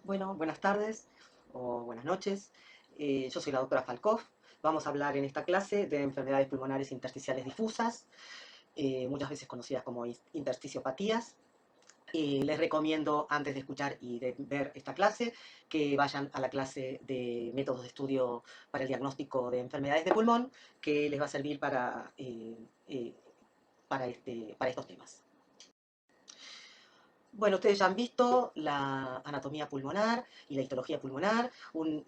Bueno, buenas tardes o buenas noches. Yo soy la doctora Falcoff. Vamos a hablar en esta clase de enfermedades pulmonares intersticiales difusas, muchas veces conocidas como intersticiopatías. Les recomiendo, antes de escuchar y de ver esta clase, que vayan a la clase de métodos de estudio para el diagnóstico de enfermedades de pulmón, que les va a servir para estos temas. Bueno, ustedes ya han visto la anatomía pulmonar y la histología pulmonar, un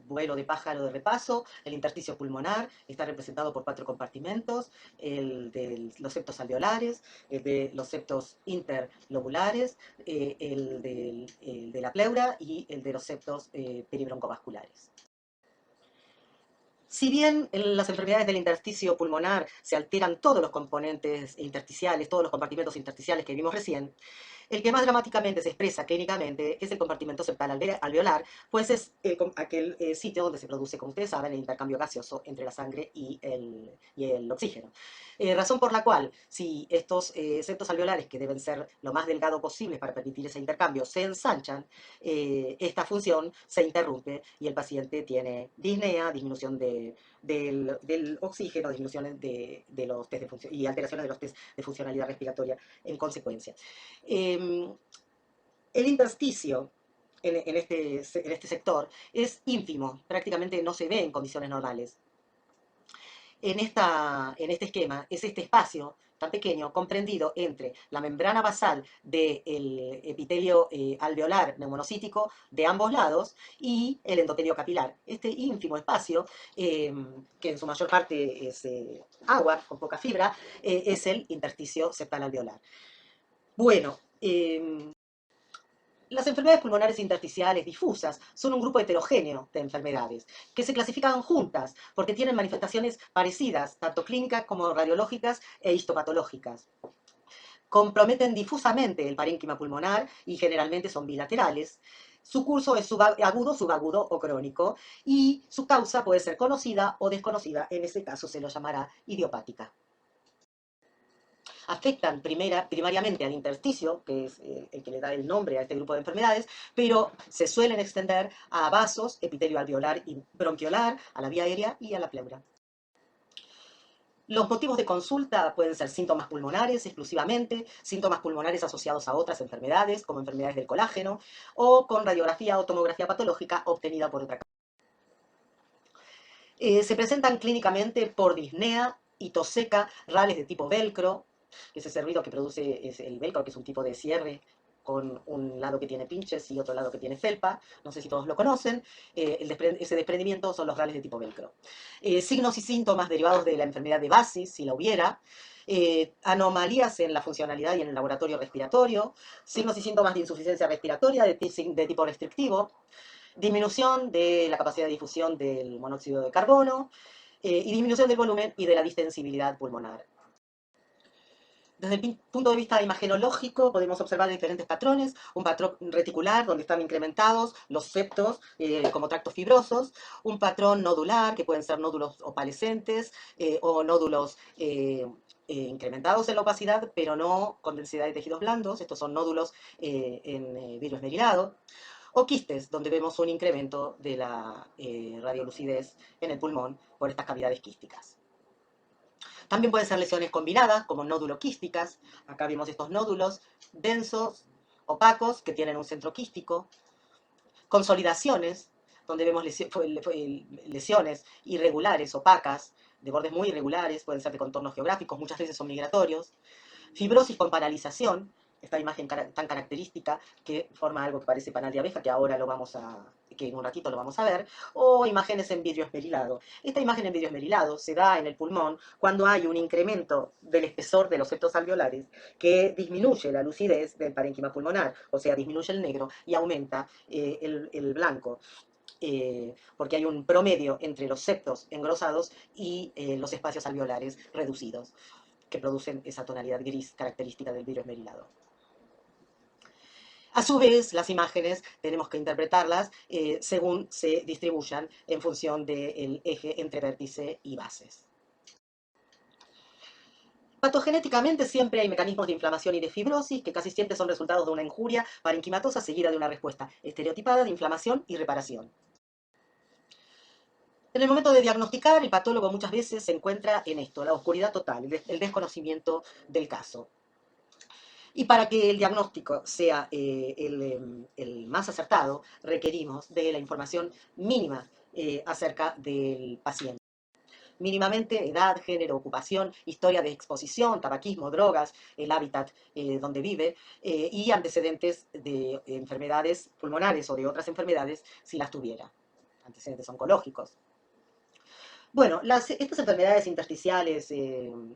vuelo de pájaro de repaso. El intersticio pulmonar está representado por 4 compartimentos: el de los septos alveolares, el de los septos interlobulares, el de la pleura y el de los septos peribroncovasculares. Si bien en las enfermedades del intersticio pulmonar se alteran todos los componentes intersticiales, todos los compartimentos intersticiales que vimos recién, el que más dramáticamente se expresa clínicamente es el compartimento septal alveolar, pues es aquel sitio donde se produce, como ustedes saben, el intercambio gaseoso entre la sangre y el oxígeno. Razón por la cual, si estos septos alveolares, que deben ser lo más delgado posible para permitir ese intercambio, se ensanchan, esta función se interrumpe y el paciente tiene disnea, disminución del oxígeno, disminuciones de los test de función y alteraciones de los test de funcionalidad respiratoria en consecuencia. Eh, el intersticio en este sector es ínfimo, prácticamente no se ve en condiciones normales. En este esquema es este espacio tan pequeño comprendido entre la membrana basal del epitelio alveolar neumonocítico de ambos lados y el endotelio capilar. Este ínfimo espacio, que en su mayor parte es agua con poca fibra, es el intersticio septal alveolar. Bueno, las enfermedades pulmonares intersticiales difusas son un grupo heterogéneo de enfermedades que se clasifican juntas porque tienen manifestaciones parecidas, tanto clínicas como radiológicas e histopatológicas. Comprometen difusamente el parénquima pulmonar y generalmente son bilaterales. Su curso es agudo, subagudo o crónico, y su causa puede ser conocida o desconocida. En ese caso se lo llamará idiopática. Afectan primariamente al intersticio, que es el que le da el nombre a este grupo de enfermedades, pero se suelen extender a vasos, epitelio alveolar y bronquiolar, a la vía aérea y a la pleura. Los motivos de consulta pueden ser síntomas pulmonares exclusivamente, síntomas pulmonares asociados a otras enfermedades, como enfermedades del colágeno, o con radiografía o tomografía patológica obtenida por otra causa. Se presentan clínicamente por disnea, tos seca, rales de tipo velcro, que es ese ruido que produce es el velcro, que es un tipo de cierre con un lado que tiene pinches y otro lado que tiene felpa. No sé si todos lo conocen. Ese desprendimiento son los rales de tipo velcro. Signos y síntomas derivados de la enfermedad de Basis, si la hubiera. Anomalías en la funcionalidad y en el laboratorio respiratorio. Signos y síntomas de insuficiencia respiratoria de tipo restrictivo. Disminución de la capacidad de difusión del monóxido de carbono, y disminución del volumen y de la distensibilidad pulmonar. Desde el punto de vista imagenológico podemos observar diferentes patrones: un patrón reticular donde están incrementados los septos como tractos fibrosos, un patrón nodular que pueden ser nódulos opalescentes o nódulos incrementados en la opacidad, pero no con densidad de tejidos blandos. Estos son nódulos en vidrio esmerilado. O quistes, donde vemos un incremento de la radiolucidez en el pulmón por estas cavidades quísticas. También pueden ser lesiones combinadas, como nódulo quísticas. Acá vemos estos nódulos densos, opacos, que tienen un centro quístico. Consolidaciones, donde vemos lesiones irregulares, opacas, de bordes muy irregulares, pueden ser de contornos geográficos, muchas veces son migratorios. Fibrosis con paralización, esta imagen tan característica que forma algo que parece panal de abeja, que en un ratito lo vamos a ver, o imágenes en vidrio esmerilado. Esta imagen en vidrio esmerilado se da en el pulmón cuando hay un incremento del espesor de los septos alveolares que disminuye la lucidez del parénquima pulmonar, o sea, disminuye el negro y aumenta el blanco. Porque hay un promedio entre los septos engrosados y los espacios alveolares reducidos, que producen esa tonalidad gris característica del vidrio esmerilado. A su vez, las imágenes tenemos que interpretarlas según se distribuyan en función del eje entre vértice y bases. Patogenéticamente siempre hay mecanismos de inflamación y de fibrosis que casi siempre son resultados de una injuria parenquimatosa seguida de una respuesta estereotipada de inflamación y reparación. En el momento de diagnosticar, el patólogo muchas veces se encuentra en esto, la oscuridad total, el desconocimiento del caso. Y para que el diagnóstico sea el más acertado, requerimos de la información mínima acerca del paciente. Mínimamente edad, género, ocupación, historia de exposición, tabaquismo, drogas, el hábitat donde vive y antecedentes de enfermedades pulmonares o de otras enfermedades si las tuviera, antecedentes oncológicos. Bueno, estas enfermedades intersticiales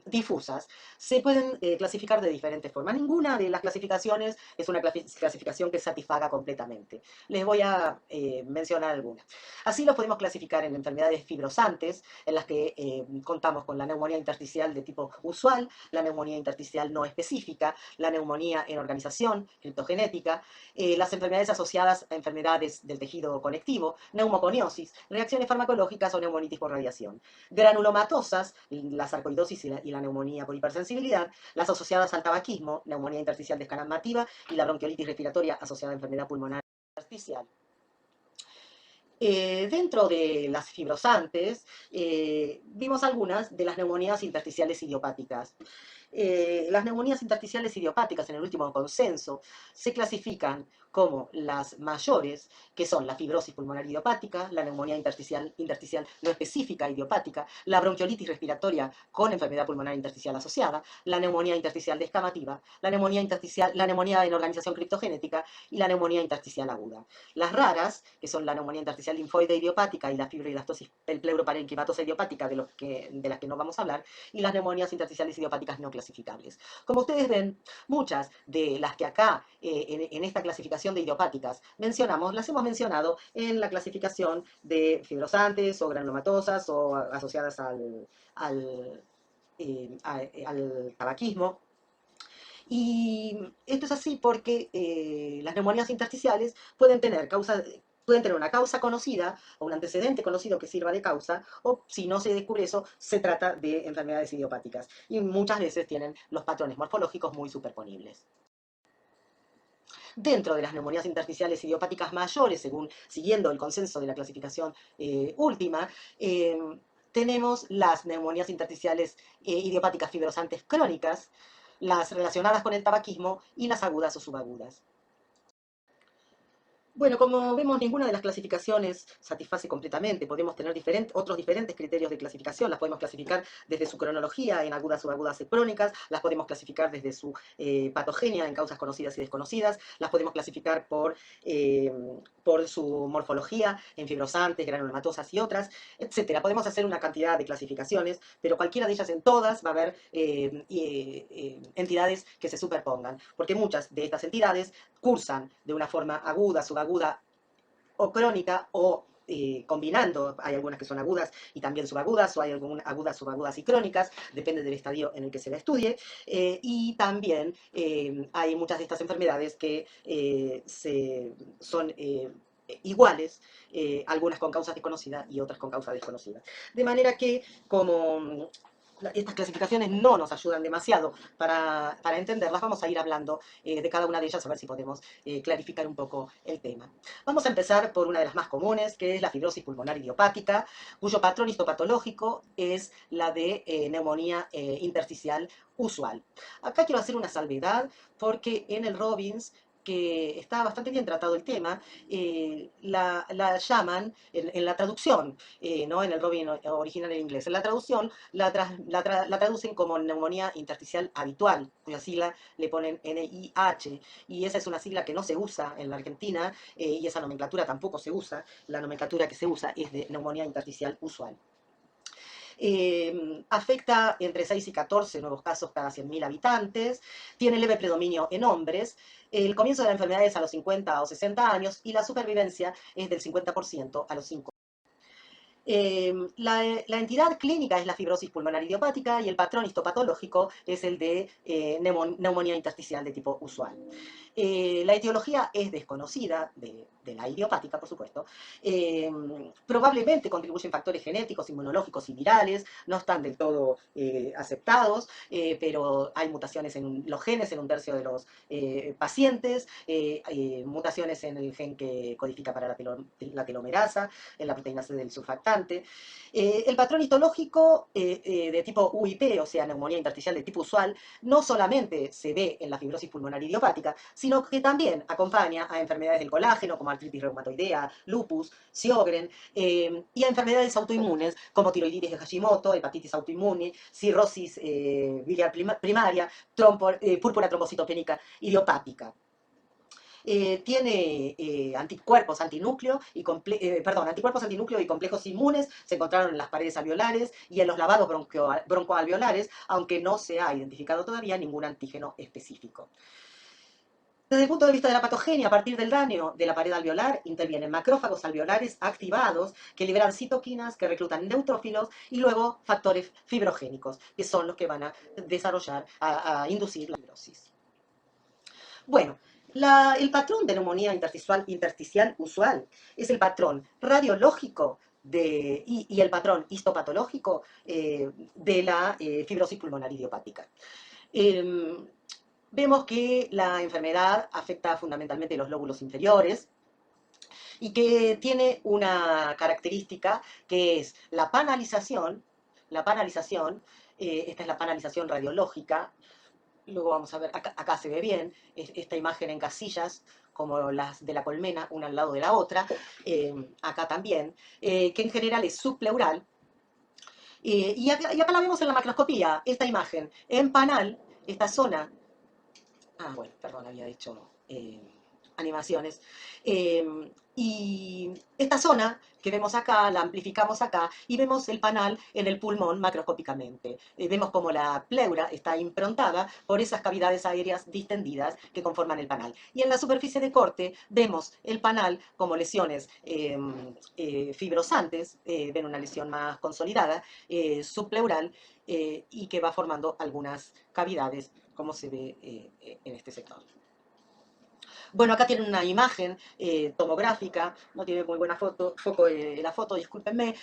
difusas se pueden clasificar de diferentes formas. Ninguna de las clasificaciones es una clasificación que satisfaga completamente. Les voy a mencionar algunas. Así los podemos clasificar en enfermedades fibrosantes, en las que contamos con la neumonía intersticial de tipo usual, la neumonía intersticial no específica, la neumonía en organización, criptogenética, las enfermedades asociadas a enfermedades del tejido conectivo, neumoconiosis, reacciones farmacológicas o neumonitis por radiación. Granulomatosas, la sarcoidosis y la neumonía por hipersensibilidad, las asociadas al tabaquismo, neumonía intersticial descamativa y la bronquiolitis respiratoria asociada a enfermedad pulmonar intersticial. Dentro de las fibrosantes, vimos algunas de las neumonías intersticiales idiopáticas. Las neumonías intersticiales idiopáticas, en el último consenso, se clasifican como las mayores, que son la fibrosis pulmonar idiopática, la neumonía intersticial no específica idiopática, la bronquiolitis respiratoria con enfermedad pulmonar intersticial asociada, la neumonía intersticial descamativa, la neumonía en organización criptogenética y la neumonía intersticial aguda. Las raras, que son la neumonía intersticial linfoide idiopática y la fibroidastosis pleuroparenquimatosa idiopática, de las que no vamos a hablar, y las neumonías intersticiales idiopáticas no clasificables. Como ustedes ven, muchas de las que acá, en esta clasificación de idiopáticas, mencionamos, las hemos mencionado en la clasificación de fibrosantes o granulomatosas o asociadas al tabaquismo. Y esto es así porque las neumonías intersticiales pueden tener una causa conocida o un antecedente conocido que sirva de causa, o si no se descubre eso, se trata de enfermedades idiopáticas. Y muchas veces tienen los patrones morfológicos muy superponibles. Dentro de las neumonías intersticiales idiopáticas mayores, siguiendo el consenso de la clasificación última, tenemos las neumonías intersticiales idiopáticas fibrosantes crónicas, las relacionadas con el tabaquismo y las agudas o subagudas. Bueno, como vemos, ninguna de las clasificaciones satisface completamente. Podemos tener otros diferentes criterios de clasificación. Las podemos clasificar desde su cronología en agudas, subagudas y crónicas. Las podemos clasificar desde su patogenia en causas conocidas y desconocidas. Las podemos clasificar por su morfología en fibrosantes, granulomatosas y otras, etcétera. Podemos hacer una cantidad de clasificaciones, pero cualquiera de ellas, en todas va a haber entidades que se superpongan, porque muchas de estas entidades cursan de una forma aguda, subaguda o crónica o combinando, hay algunas que son agudas y también subagudas, o hay algunas agudas, subagudas y crónicas, depende del estadio en el que se la estudie, y también hay muchas de estas enfermedades que son iguales, algunas con causa desconocida y otras con causa desconocida. De manera que, como estas clasificaciones no nos ayudan demasiado para entenderlas, vamos a ir hablando de cada una de ellas a ver si podemos clarificar un poco el tema. Vamos a empezar por una de las más comunes, que es la fibrosis pulmonar idiopática, cuyo patrón histopatológico es la de neumonía intersticial usual. Acá quiero hacer una salvedad porque en el Robbins, que está bastante bien tratado el tema, la llaman en la traducción, no en el Robin original en inglés, en la traducción la traducen como neumonía intersticial habitual, cuya sigla le ponen NIH, y esa es una sigla que no se usa en la Argentina, y esa nomenclatura tampoco se usa, la nomenclatura que se usa es de neumonía intersticial usual. Afecta entre 6 y 14 nuevos casos cada 100.000 habitantes, tiene leve predominio en hombres, el comienzo de la enfermedad es a los 50 o 60 años y la supervivencia es del 50% a los 5 años. La entidad clínica es la fibrosis pulmonar idiopática y el patrón histopatológico es el de neumonía intersticial de tipo usual. La etiología es desconocida, de la idiopática, por supuesto. Probablemente contribuyen factores genéticos, inmunológicos y virales, no están del todo aceptados, pero hay mutaciones en los genes en un tercio de los pacientes, mutaciones en el gen que codifica para la telomerasa, en la proteína C del surfactante. El patrón histológico de tipo UIP, o sea, neumonía intersticial de tipo usual, no solamente se ve en la fibrosis pulmonar idiopática, sino que también acompaña a enfermedades del colágeno, como artritis reumatoidea, lupus, Sjögren, y a enfermedades autoinmunes, como tiroiditis de Hashimoto, hepatitis autoinmune, cirrosis biliar primaria, púrpura trombocitopénica idiopática. Tiene anticuerpos antinúcleo anticuerpos antinúcleo y complejos inmunes, se encontraron en las paredes alveolares y en los lavados broncoalveolares, aunque no se ha identificado todavía ningún antígeno específico. Desde el punto de vista de la patogenia, a partir del daño de la pared alveolar, intervienen macrófagos alveolares activados que liberan citoquinas que reclutan neutrófilos y luego factores fibrogénicos, que son los que van a desarrollar, a inducir la fibrosis. Bueno, el patrón de neumonía intersticial usual es el patrón radiológico y el patrón histopatológico de la fibrosis pulmonar idiopática. Vemos que la enfermedad afecta fundamentalmente los lóbulos inferiores y que tiene una característica que es la panalización, esta es la panalización radiológica. Luego vamos a ver, acá se ve bien, esta imagen en casillas, como las de la colmena, una al lado de la otra, acá también, que en general es subpleural. Y acá la vemos en la macroscopía, esta imagen, en panal, esta zona. Bueno, perdón, había dicho animaciones. Y esta zona que vemos acá, la amplificamos acá y vemos el panal en el pulmón macroscópicamente. Vemos como la pleura está improntada por esas cavidades aéreas distendidas que conforman el panal. Y en la superficie de corte vemos el panal como lesiones fibrosantes, ven una lesión más consolidada, subpleural, y que va formando algunas cavidades, como se ve en este sector. Bueno, acá tienen una imagen tomográfica, no tiene muy buena foco la foto, discúlpenme,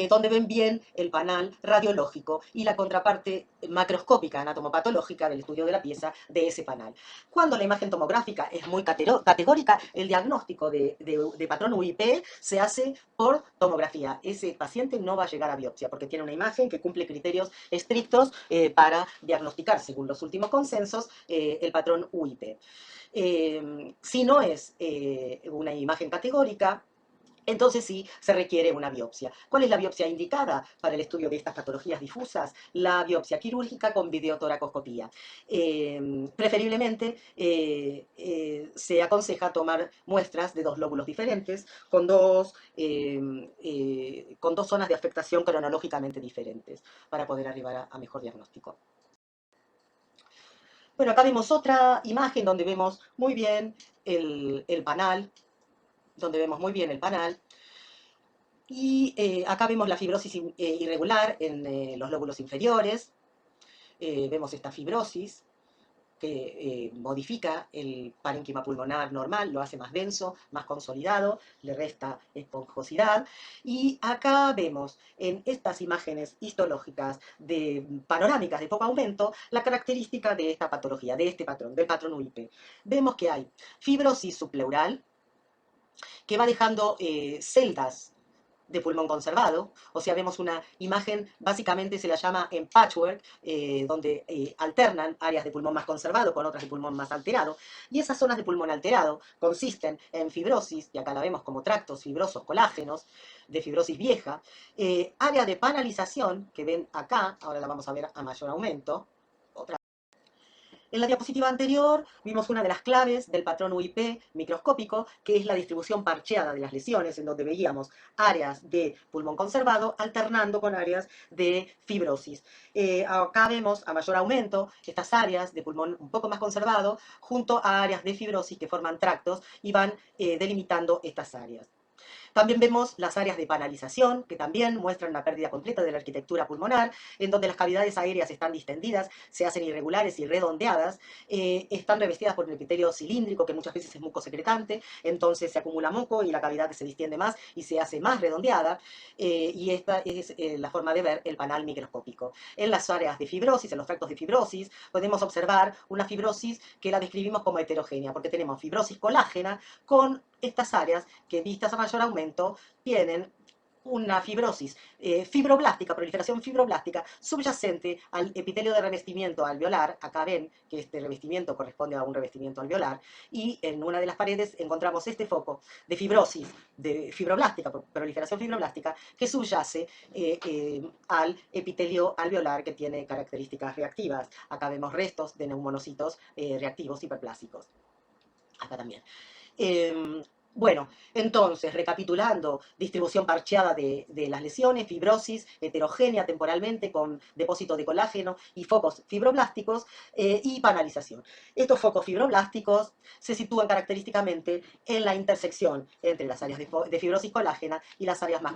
donde ven bien el panal radiológico y la contraparte macroscópica, anatomopatológica del estudio de la pieza de ese panal. Cuando la imagen tomográfica es muy categórica, el diagnóstico de patrón UIP se hace por tomografía. Ese paciente no va a llegar a biopsia porque tiene una imagen que cumple criterios estrictos para diagnosticar, según los últimos consensos, el patrón UIP. Si no es una imagen categórica, entonces sí se requiere una biopsia. ¿Cuál es la biopsia indicada para el estudio de estas patologías difusas? La biopsia quirúrgica con videotoracoscopía. Preferiblemente se aconseja tomar muestras de dos lóbulos diferentes con dos zonas de afectación cronológicamente diferentes para poder arribar a mejor diagnóstico. Bueno, acá vemos otra imagen donde vemos muy bien el panal, y acá vemos la fibrosis irregular en los lóbulos inferiores. Vemos esta fibrosis que modifica el parénquima pulmonar normal, lo hace más denso, más consolidado, le resta esponjosidad. Y acá vemos en estas imágenes histológicas panorámicas de poco aumento la característica de esta patología, de este patrón, del patrón UIP. Vemos que hay fibrosis subpleural que va dejando celdas de pulmón conservado, o sea, vemos una imagen, básicamente se la llama en patchwork, donde alternan áreas de pulmón más conservado con otras de pulmón más alterado, y esas zonas de pulmón alterado consisten en fibrosis, y acá la vemos como tractos fibrosos colágenos, de fibrosis vieja, área de panalización, que ven acá, ahora la vamos a ver a mayor aumento, otra. En la diapositiva anterior vimos una de las claves del patrón UIP microscópico, que es la distribución parcheada de las lesiones, en donde veíamos áreas de pulmón conservado alternando con áreas de fibrosis. Acá vemos a mayor aumento estas áreas de pulmón un poco más conservado junto a áreas de fibrosis que forman tractos y van delimitando estas áreas. También vemos las áreas de panalización, que también muestran una pérdida completa de la arquitectura pulmonar, en donde las cavidades aéreas están distendidas, se hacen irregulares y redondeadas, están revestidas por un epitelio cilíndrico, que muchas veces es mucosecretante, entonces se acumula moco y la cavidad se distiende más y se hace más redondeada, y esta es la forma de ver el panal microscópico. En las áreas de fibrosis, en los tractos de fibrosis, podemos observar una fibrosis que la describimos como heterogénea, porque tenemos fibrosis colágena con estas áreas que, vistas a mayor aumento, tienen una fibrosis fibroblástica, proliferación fibroblástica subyacente al epitelio de revestimiento alveolar. Acá ven que este revestimiento corresponde a un revestimiento alveolar, y en una de las paredes encontramos este foco de fibrosis, de fibroblástica, proliferación fibroblástica, que subyace al epitelio alveolar, que tiene características reactivas. Acá vemos restos de neumonocitos reactivos hiperplásicos. Acá también. Eh, bueno, entonces, recapitulando, distribución parcheada de las lesiones, fibrosis heterogénea temporalmente con depósito de colágeno y focos fibroblásticos, y panalización. Estos focos fibroblásticos se sitúan característicamente en la intersección entre las áreas de fibrosis colágena y las áreas más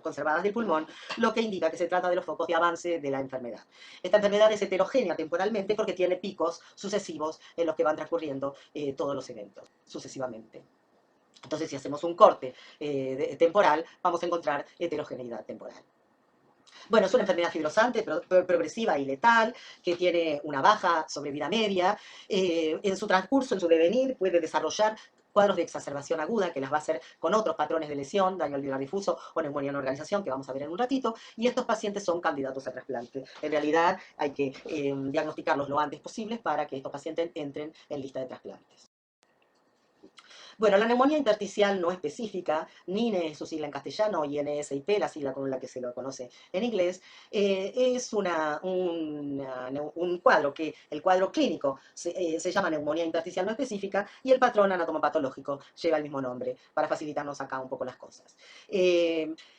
conservadas del pulmón, lo que indica que se trata de los focos de avance de la enfermedad. Esta enfermedad es heterogénea temporalmente porque tiene picos sucesivos en los que van transcurriendo todos los eventos sucesivamente. Entonces, si hacemos un corte temporal, vamos a encontrar heterogeneidad temporal. Bueno, es una enfermedad fibrosante, progresiva y letal, que tiene una baja sobrevida media. En su transcurso, en su devenir, puede desarrollar cuadros de exacerbación aguda, que las va a hacer con otros patrones de lesión, daño alveolar difuso o neumonía en organización, que vamos a ver en un ratito, y estos pacientes son candidatos a trasplante. En realidad, hay que diagnosticarlos lo antes posible para que estos pacientes entren en lista de trasplantes. Bueno, la neumonía intersticial no específica, NINE es su sigla en castellano, y NSIP, la sigla con la que se lo conoce en inglés, es un cuadro que, el cuadro clínico, se llama neumonía intersticial no específica, y el patrón anatomopatológico lleva el mismo nombre, para facilitarnos acá un poco las cosas.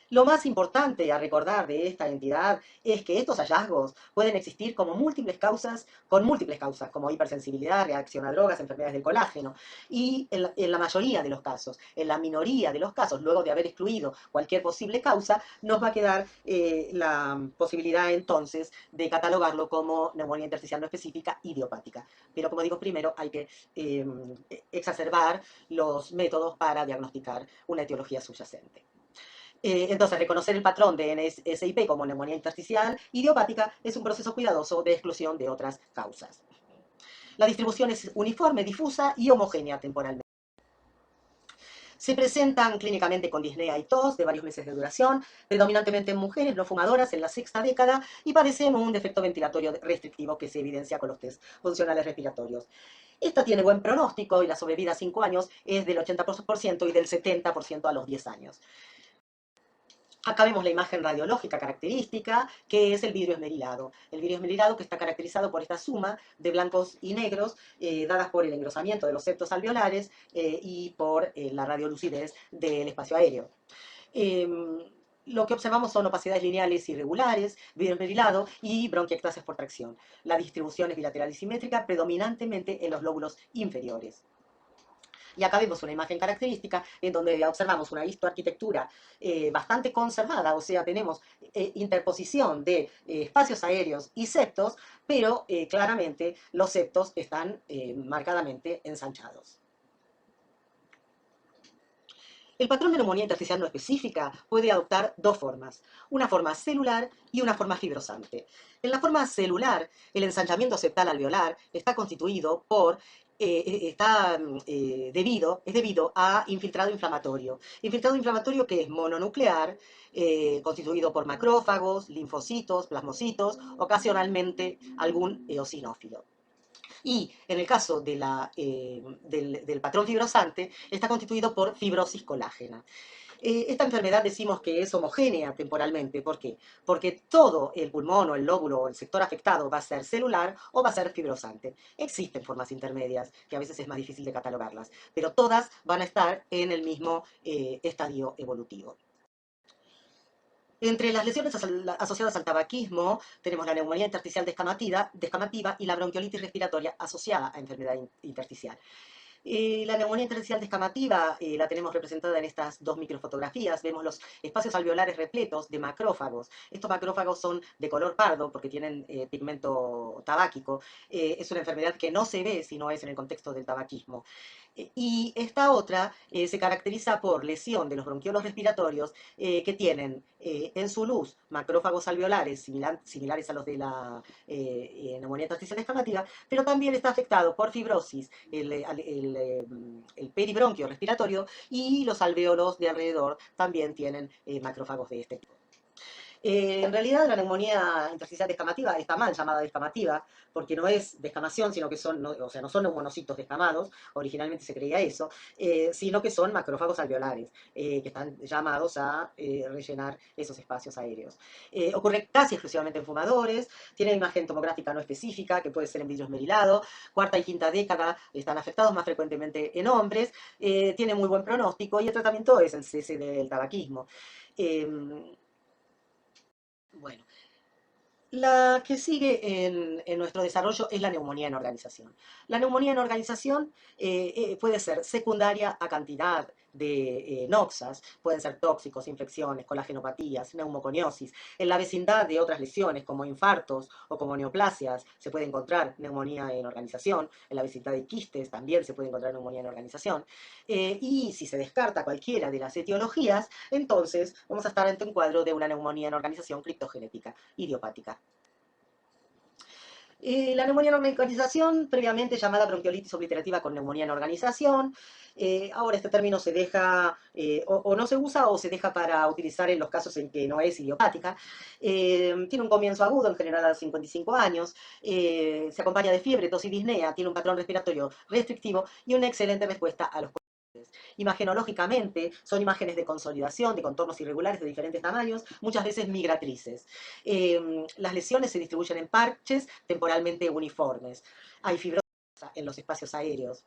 Lo más importante a recordar de esta entidad es que estos hallazgos pueden existir como múltiples causas, con múltiples causas, como hipersensibilidad, reacción a drogas, enfermedades del colágeno, y en la mayoría de los casos, en la minoría de los casos, luego de haber excluido cualquier posible causa, nos va a quedar la posibilidad entonces de catalogarlo como neumonía intersticial no específica idiopática. Pero como digo, primero hay que exacerbar los métodos para diagnosticar una etiología subyacente. Entonces, reconocer el patrón de NSIP como neumonía intersticial idiopática es un proceso cuidadoso de exclusión de otras causas. La distribución es uniforme, difusa y homogénea temporalmente. Se presentan clínicamente con disnea y tos de varios meses de duración, predominantemente en mujeres no fumadoras en la sexta década, y padecen un defecto ventilatorio restrictivo que se evidencia con los test funcionales respiratorios. Esta tiene buen pronóstico y la sobrevida a 5 años es del 80% y del 70% a los 10 años. Acá vemos la imagen radiológica característica, que es el vidrio esmerilado. El vidrio esmerilado, que está caracterizado por esta suma de blancos y negros, dadas por el engrosamiento de los septos alveolares y por la radiolucidez del espacio aéreo. Lo que observamos son opacidades lineales irregulares, vidrio esmerilado y bronquiectasis por tracción. La distribución es bilateral y simétrica, predominantemente en los lóbulos inferiores. Y acá vemos una imagen característica en donde observamos una histoarquitectura bastante conservada, o sea, tenemos interposición de espacios aéreos y septos, pero claramente los septos están marcadamente ensanchados. El patrón de neumonía intersticial no específica puede adoptar dos formas, una forma celular y una forma fibrosante. En la forma celular, el ensanchamiento septal alveolar está constituido por es debido a infiltrado inflamatorio. Infiltrado inflamatorio que es mononuclear, constituido por macrófagos, linfocitos, plasmocitos, ocasionalmente algún eosinófilo. Y en el caso del patrón fibrosante, está constituido por fibrosis colágena. Esta enfermedad decimos que es homogénea temporalmente. ¿Por qué? Porque todo el pulmón o el lóbulo o el sector afectado va a ser celular o va a ser fibrosante. Existen formas intermedias, que a veces es más difícil de catalogarlas, pero todas van a estar en el mismo estadio evolutivo. Entre las lesiones asociadas al tabaquismo tenemos la neumonía intersticial descamativa y la bronquiolitis respiratoria asociada a enfermedad intersticial. La neumonía intersticial descamativa la tenemos representada en estas dos microfotografías. Vemos los espacios alveolares repletos de macrófagos. Estos macrófagos son de color pardo porque tienen pigmento tabáquico. Es una enfermedad que no se ve si no es en el contexto del tabaquismo. Y esta otra se caracteriza por lesión de los bronquiolos respiratorios que tienen en su luz macrófagos alveolares similares a los de la neumonía intersticial descamativa, pero también está afectado por fibrosis el peribronquio respiratorio y los alvéolos de alrededor también tienen macrófagos de este tipo. En realidad la neumonía intersticial descamativa está mal llamada descamativa, porque no es descamación, sino que son, no, o sea, no son neumonocitos descamados, originalmente se creía eso, sino que son macrófagos alveolares, que están llamados a rellenar esos espacios aéreos. Ocurre casi exclusivamente en fumadores, tiene imagen tomográfica no específica, que puede ser en vidrio esmerilado, cuarta y quinta década están afectados más frecuentemente en hombres, tiene muy buen pronóstico y el tratamiento es el cese del tabaquismo. Eh, bueno, la que sigue en nuestro desarrollo es la neumonía en organización. La neumonía en organización puede ser secundaria a cantidad de noxas, pueden ser tóxicos, infecciones, colagenopatías, neumoconiosis. En la vecindad de otras lesiones como infartos o como neoplasias se puede encontrar neumonía en organización. En la vecindad de quistes también se puede encontrar neumonía en organización. Y si se descarta cualquiera de las etiologías, entonces vamos a estar ante un cuadro de una neumonía en organización criptogenética idiopática. La neumonía en organización, previamente llamada bronquiolitis obliterativa con neumonía en organización. Ahora este término se deja, o no se usa o se deja para utilizar en los casos en que no es idiopática. Tiene un comienzo agudo, en general a los 55 años. Se acompaña de fiebre, tos y disnea. Tiene un patrón respiratorio restrictivo y una excelente respuesta a los imagenológicamente son imágenes de consolidación, de contornos irregulares de diferentes tamaños, muchas veces migratrices. Las lesiones se distribuyen en parches temporalmente uniformes. Hay fibrosis en los espacios aéreos.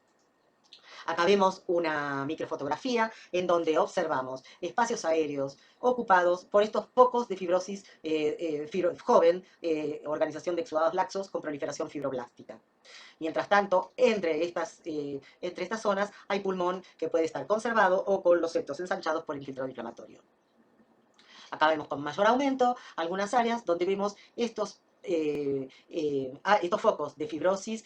Acá vemos una microfotografía en donde observamos espacios aéreos ocupados por estos pocos de fibrosis joven, organización de exudados laxos con proliferación fibroblástica. Mientras tanto, entre estas zonas hay pulmón que puede estar conservado o con los septos ensanchados por el infiltrado inflamatorio. Acá vemos con mayor aumento algunas áreas donde vemos estos focos de fibrosis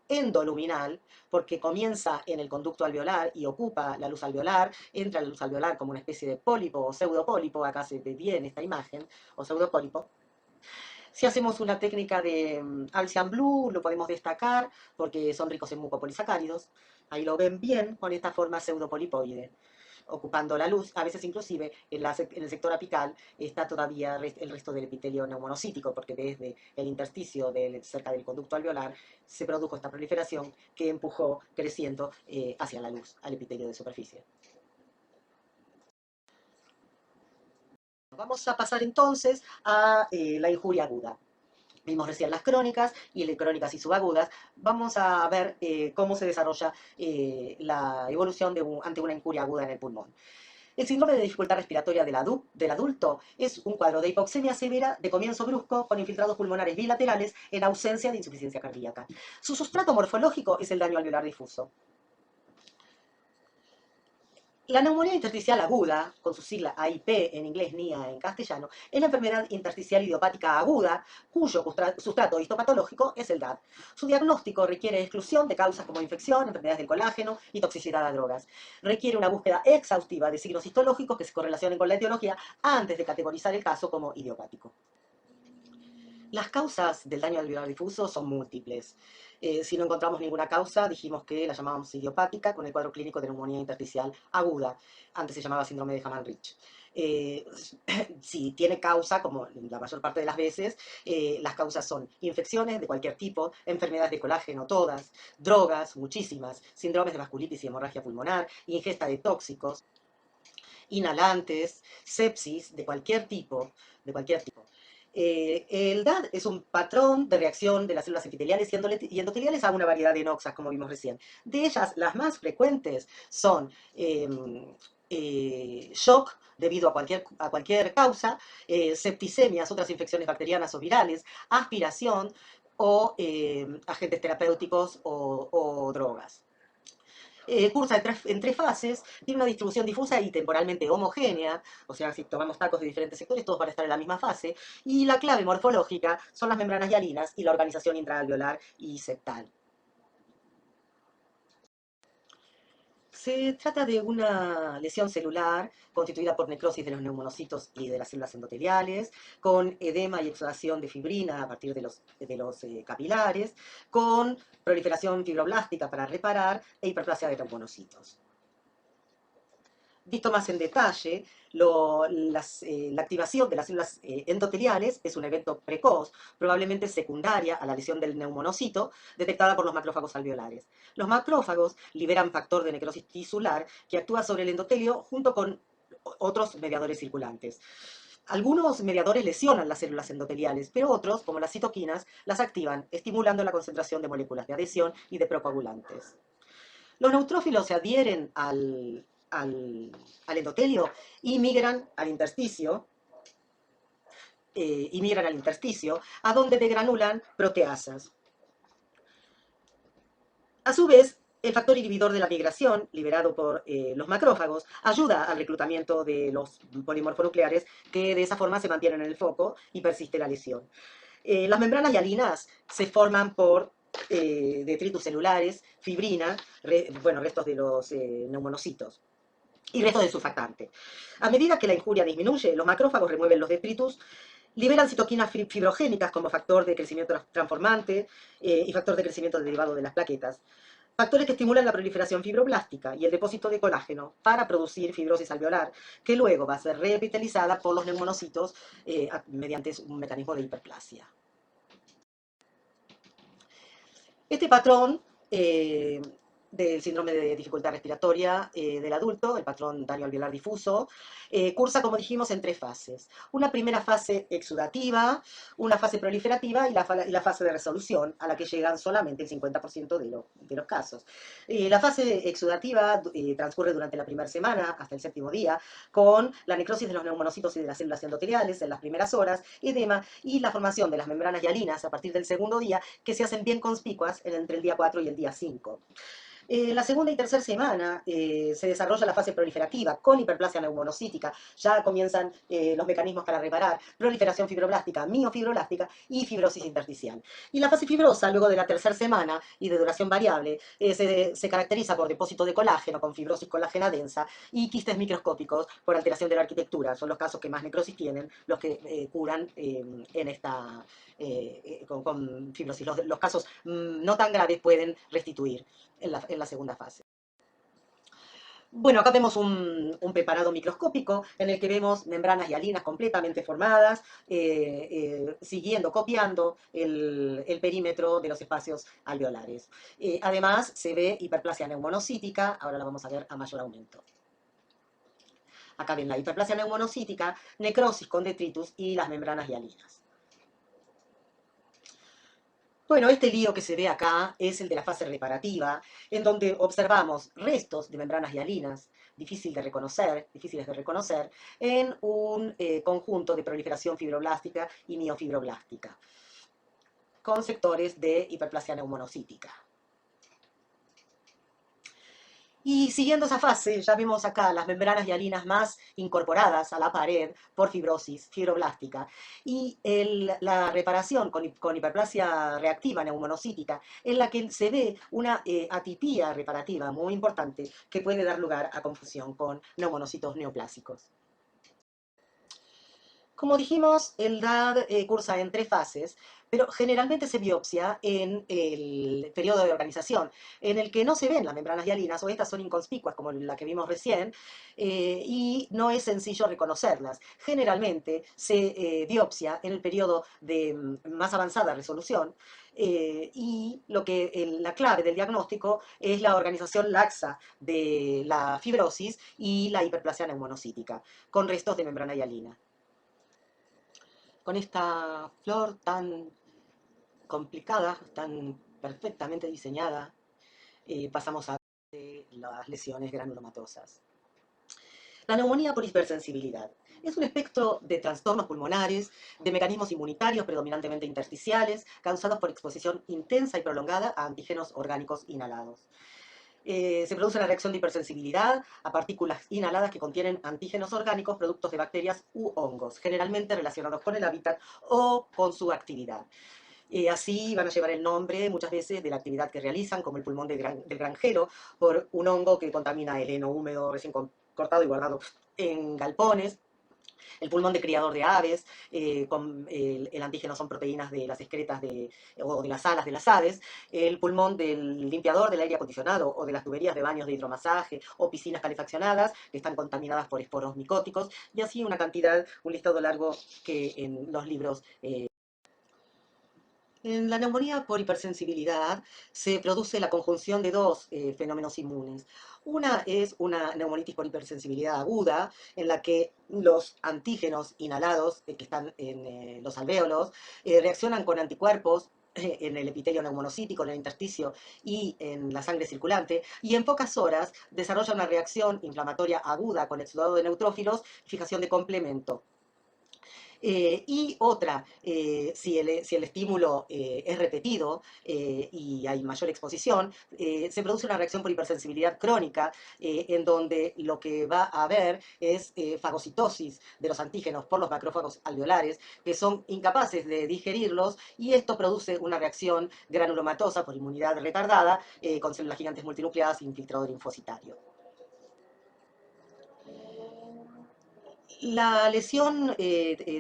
endoluminal, porque comienza en el conducto alveolar y ocupa la luz alveolar, entra la luz alveolar como una especie de pólipo o pseudopólipo, acá se ve bien esta imagen, o pseudopólipo. Si hacemos una técnica de Alcian Blue, lo podemos destacar porque son ricos en mucopolisacáridos. Ahí lo ven bien con esta forma pseudopolipoide, ocupando la luz. A veces inclusive en el sector apical está todavía el resto del epitelio neumonocítico, porque desde el intersticio cerca del conducto alveolar se produjo esta proliferación que empujó creciendo hacia la luz, al epitelio de superficie. Vamos a pasar entonces a la injuria aguda. Vimos recién las crónicas y en crónicas y subagudas. Vamos a ver cómo se desarrolla la evolución ante una injuria aguda en el pulmón. El síndrome de dificultad respiratoria del adulto es un cuadro de hipoxemia severa de comienzo brusco con infiltrados pulmonares bilaterales en ausencia de insuficiencia cardíaca. Su sustrato morfológico es el daño alveolar difuso. La neumonía intersticial aguda, con su sigla AIP en inglés, NIA en castellano, es la enfermedad intersticial idiopática aguda, cuyo sustrato histopatológico es el DAD. Su diagnóstico requiere exclusión de causas como infección, enfermedades del colágeno y toxicidad a drogas. Requiere una búsqueda exhaustiva de signos histológicos que se correlacionen con la etiología antes de categorizar el caso como idiopático. Las causas del daño alveolar difuso son múltiples. Si no encontramos ninguna causa, dijimos que la llamábamos idiopática con el cuadro clínico de neumonía intersticial aguda. Antes se llamaba síndrome de Hamann-Rich. Si tiene causa, como la mayor parte de las veces, las causas son infecciones de cualquier tipo, enfermedades de colágeno, todas, drogas, muchísimas, síndromes de vasculitis y hemorragia pulmonar, ingesta de tóxicos, inhalantes, sepsis de cualquier tipo, de cualquier tipo. El DAD es un patrón de reacción de las células epiteliales y endoteliales a una variedad de noxas, como vimos recién. De ellas, las más frecuentes son shock debido a cualquier causa, septicemias, otras infecciones bacterianas o virales, aspiración o agentes terapéuticos o drogas. Cursa en tres fases, tiene una distribución difusa y temporalmente homogénea, o sea, si tomamos tacos de diferentes sectores, todos van a estar en la misma fase, y la clave morfológica son las membranas hialinas y la organización intraalveolar y septal. Se trata de una lesión celular constituida por necrosis de los neumonocitos y de las células endoteliales, con edema y exudación de fibrina a partir de los capilares, con proliferación fibroblástica para reparar e hiperplasia de neumonocitos. Visto más en detalle, la activación de las células endoteliales es un evento precoz, probablemente secundaria a la lesión del neumonocito, detectada por los macrófagos alveolares. Los macrófagos liberan factor de necrosis tisular que actúa sobre el endotelio junto con otros mediadores circulantes. Algunos mediadores lesionan las células endoteliales, pero otros, como las citoquinas, las activan, estimulando la concentración de moléculas de adhesión y de procoagulantes. Los neutrófilos se adhieren al endotelio y migran al intersticio, a donde degranulan proteasas. A su vez, el factor inhibidor de la migración, liberado por los macrófagos, ayuda al reclutamiento de los polimorfonucleares que de esa forma se mantienen en el foco y persiste la lesión. Las membranas hialinas se forman por detritus celulares, fibrina, restos de los neumonocitos y restos de surfactante. A medida que la injuria disminuye, los macrófagos remueven los detritus, liberan citoquinas fibrogénicas como factor de crecimiento transformante y factor de crecimiento derivado de las plaquetas. Factores que estimulan la proliferación fibroblástica y el depósito de colágeno para producir fibrosis alveolar, que luego va a ser revitalizada por los neumonocitos mediante un mecanismo de hiperplasia. Este patrón del síndrome de dificultad respiratoria del adulto, el patrón daño alveolar difuso, cursa, como dijimos, en tres fases. Una primera fase exudativa, una fase proliferativa y la fase de resolución, a la que llegan solamente el 50% de los casos. La fase exudativa transcurre durante la primera semana hasta el séptimo día, con la necrosis de los neumonocitos y de las células endoteliales en las primeras horas, edema y la formación de las membranas hialinas a partir del segundo día, que se hacen bien conspicuas entre el día 4 y el día 5. La segunda y tercera semana se desarrolla la fase proliferativa con hiperplasia neumonocítica. Ya comienzan los mecanismos para reparar proliferación fibroblástica, miofibroblástica y fibrosis intersticial. Y la fase fibrosa, luego de la tercera semana y de duración variable, se caracteriza por depósito de colágeno con fibrosis colágena densa y quistes microscópicos por alteración de la arquitectura. Son los casos que más necrosis tienen, los que curan en esta, con fibrosis. Los casos no tan graves pueden restituir en la segunda fase. Bueno, acá vemos un preparado microscópico en el que vemos membranas hialinas completamente formadas, siguiendo, copiando el perímetro de los espacios alveolares. Además, se ve hiperplasia neumonocítica, ahora la vamos a ver a mayor aumento. Acá ven la hiperplasia neumonocítica, necrosis con detritus y las membranas hialinas. Bueno, este lío que se ve acá es el de la fase reparativa, en donde observamos restos de membranas hialinas, difíciles de reconocer, en un conjunto de proliferación fibroblástica y miofibroblástica, con sectores de hiperplasia neumonocítica. Y siguiendo esa fase, ya vemos acá las membranas hialinas más incorporadas a la pared por fibrosis fibroblástica. Y la reparación con hiperplasia reactiva neumonocítica, en la que se ve una atipía reparativa muy importante que puede dar lugar a confusión con neumonocitos neoplásicos. Como dijimos, el DAD cursa en tres fases, pero generalmente se biopsia en el periodo de organización, en el que no se ven las membranas hialinas, o estas son inconspicuas, como la que vimos recién, y no es sencillo reconocerlas. Generalmente se biopsia en el periodo de más avanzada resolución, y la clave del diagnóstico es la organización laxa de la fibrosis y la hiperplasia neumonocítica, con restos de membrana hialina. Con esta flor tan complicada, tan perfectamente diseñada, pasamos a las lesiones granulomatosas. La neumonía por hipersensibilidad es un espectro de trastornos pulmonares, de mecanismos inmunitarios predominantemente intersticiales, causados por exposición intensa y prolongada a antígenos orgánicos inhalados. Se produce una reacción de hipersensibilidad a partículas inhaladas que contienen antígenos orgánicos, productos de bacterias u hongos, generalmente relacionados con el hábitat o con su actividad. Así van a llevar el nombre muchas veces de la actividad que realizan, como el pulmón del granjero, por un hongo que contamina el heno húmedo recién cortado y guardado en galpones. El pulmón de criador de aves, con el antígeno son proteínas de las excretas o de las alas de las aves. El pulmón del limpiador del aire acondicionado o de las tuberías de baños de hidromasaje o piscinas calefaccionadas que están contaminadas por esporos micóticos. Y así una cantidad, un listado largo que en los libros. En la neumonía por hipersensibilidad se produce la conjunción de dos fenómenos inmunes. Una es una neumonitis por hipersensibilidad aguda, en la que los antígenos inhalados que están en los alvéolos reaccionan con anticuerpos en el epitelio neumonocítico, en el intersticio y en la sangre circulante, y en pocas horas desarrolla una reacción inflamatoria aguda con exudado de neutrófilos, fijación de complemento. Y otra, si el estímulo es repetido y hay mayor exposición, se produce una reacción por hipersensibilidad crónica, en donde lo que va a haber es fagocitosis de los antígenos por los macrófagos alveolares, que son incapaces de digerirlos, y esto produce una reacción granulomatosa por inmunidad retardada, con células gigantes multinucleadas e infiltrado linfocitario. La lesión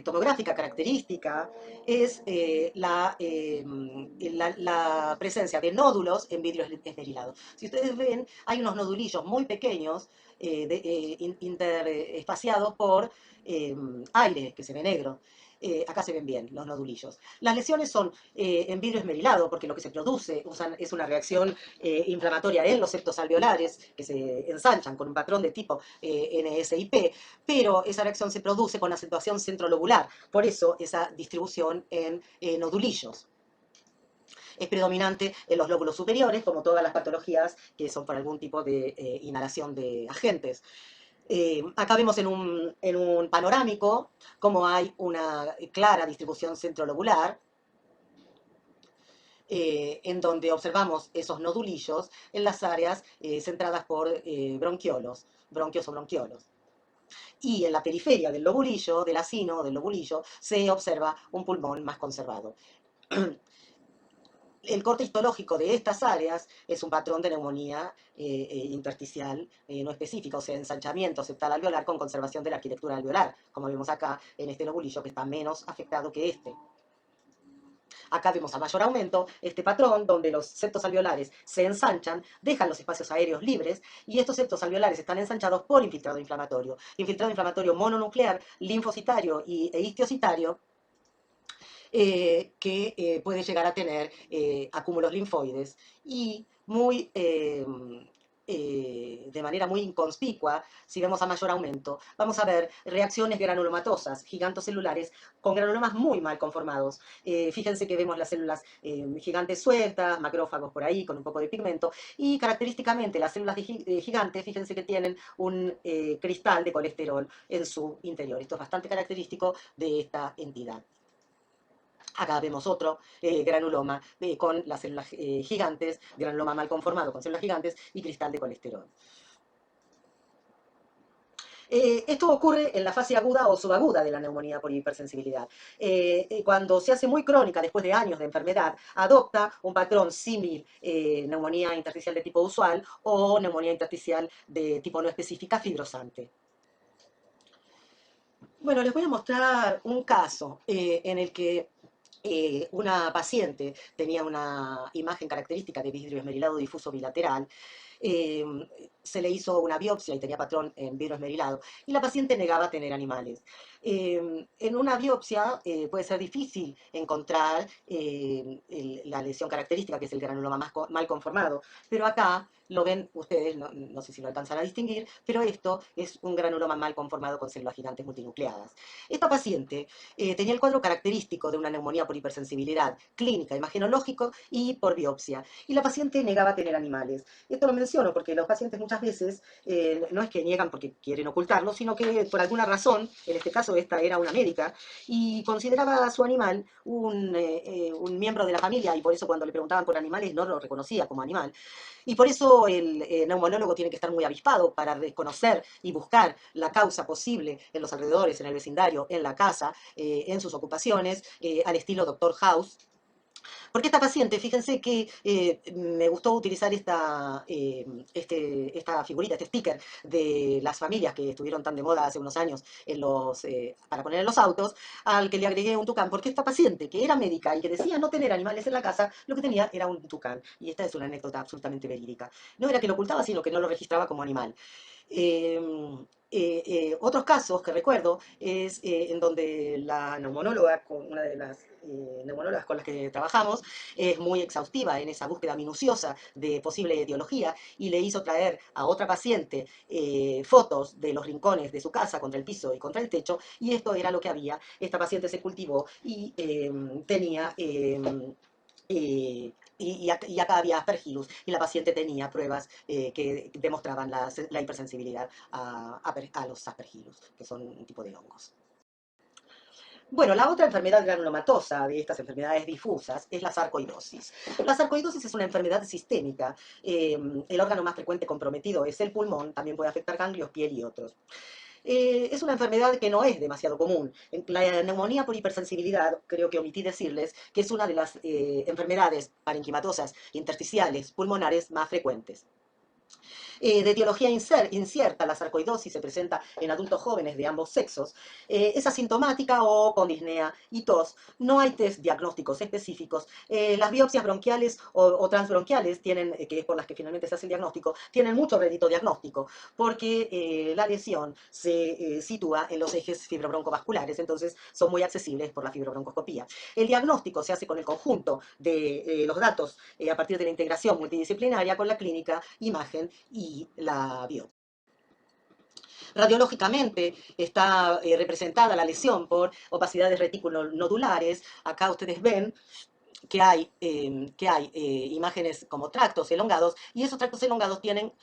tomográfica característica es la presencia de nódulos en vidrio esmerilado. Si ustedes ven, hay unos nodulillos muy pequeños interespaciados por eh, aire, que se ve negro. Acá se ven bien los nodulillos. Las lesiones son en vidrio esmerilado, porque lo que se produce es una reacción inflamatoria en los septos alveolares, que se ensanchan con un patrón de tipo NSIP, pero esa reacción se produce con acentuación centrolobular, por eso esa distribución en nodulillos. Es predominante en los lóbulos superiores, como todas las patologías que son por algún tipo de inhalación de agentes. Acá vemos en un panorámico cómo hay una clara distribución centrolobular, en donde observamos esos nodulillos en las áreas centradas por bronquios o bronquiolos. Y en la periferia del lobulillo, del acino del lobulillo, se observa un pulmón más conservado. El corte histológico de estas áreas es un patrón de neumonía intersticial no específica, o sea, ensanchamiento septal alveolar con conservación de la arquitectura alveolar, como vemos acá en este lobulillo que está menos afectado que este. Acá vemos a mayor aumento este patrón donde los septos alveolares se ensanchan, dejan los espacios aéreos libres, y estos septos alveolares están ensanchados por infiltrado inflamatorio mononuclear, linfocitario e histiocitario, que puede llegar a tener acúmulos linfoides y de manera muy inconspicua, si vemos a mayor aumento, vamos a ver reacciones granulomatosas, gigantocelulares, con granulomas muy mal conformados. Fíjense que vemos las células gigantes sueltas, macrófagos por ahí, con un poco de pigmento, y característicamente las células de gigantes, fíjense que tienen un cristal de colesterol en su interior. Esto es bastante característico de esta entidad. Acá vemos otro granuloma con las células gigantes, granuloma mal conformado con células gigantes y cristal de colesterol. Esto ocurre en la fase aguda o subaguda de la neumonía por hipersensibilidad. Cuando se hace muy crónica, después de años de enfermedad, adopta un patrón símil, neumonía intersticial de tipo usual o neumonía intersticial de tipo no específica fibrosante. Bueno, les voy a mostrar un caso en el que una paciente tenía una imagen característica de vidrio esmerilado difuso bilateral. eh, Se le hizo una biopsia y tenía patrón en vidrio esmerilado, y la paciente negaba tener animales. En una biopsia puede ser difícil encontrar la lesión característica, que es el granuloma mal conformado, pero acá lo ven ustedes, no sé si lo alcanzan a distinguir, pero esto es un granuloma mal conformado con células gigantes multinucleadas. Esta paciente tenía el cuadro característico de una neumonía por hipersensibilidad clínica, imagenológico y por biopsia, y la paciente negaba tener animales. Esto lo menciono porque los pacientes muchas veces no es que niegan porque quieren ocultarlo, sino que por alguna razón, en este caso esta era una médica, y consideraba a su animal un miembro de la familia, y por eso cuando le preguntaban por animales no lo reconocía como animal. Y por eso tanto, el neumonólogo tiene que estar muy avispado para reconocer y buscar la causa posible en los alrededores, en el vecindario, en la casa, en sus ocupaciones, al estilo Doctor House. Porque esta paciente, fíjense que me gustó utilizar esta figurita, este sticker de las familias que estuvieron tan de moda hace unos años para poner en los autos, al que le agregué un tucán, porque esta paciente, que era médica y que decía no tener animales en la casa, lo que tenía era un tucán. Y esta es una anécdota absolutamente verídica. No era que lo ocultaba, sino que no lo registraba como animal. Otros casos que recuerdo es en donde la neumonóloga, con una de las neumonólogas con las que trabajamos, es muy exhaustiva en esa búsqueda minuciosa de posible etiología y le hizo traer a otra paciente fotos de los rincones de su casa contra el piso y contra el techo, y esto era lo que había. Esta paciente se cultivó y tenía y acá había aspergillus y la paciente tenía pruebas que demostraban la hipersensibilidad a los aspergillus, que son un tipo de hongos. Bueno, la otra enfermedad granulomatosa de estas enfermedades difusas es la sarcoidosis. La sarcoidosis es una enfermedad sistémica. El órgano más frecuente comprometido es el pulmón, también puede afectar ganglios, piel y otros. Es una enfermedad que no es demasiado común. La neumonía por hipersensibilidad, creo que omití decirles, que es una de las enfermedades parenquimatosas intersticiales pulmonares más frecuentes. De etiología incierta, la sarcoidosis se presenta en adultos jóvenes de ambos sexos. Es asintomática o con disnea y tos. No hay test diagnósticos específicos. Las biopsias bronquiales o transbronquiales, que es por las que finalmente se hace el diagnóstico, tienen mucho rédito diagnóstico, porque la lesión se sitúa en los ejes fibrobroncovasculares, entonces son muy accesibles por la fibrobroncoscopía. El diagnóstico se hace con el conjunto de los datos a partir de la integración multidisciplinaria con la clínica, imagen y la biopsia. Radiológicamente está representada la lesión por opacidades reticulonodulares. Acá ustedes ven que hay imágenes como tractos elongados, y esos tractos elongados tienen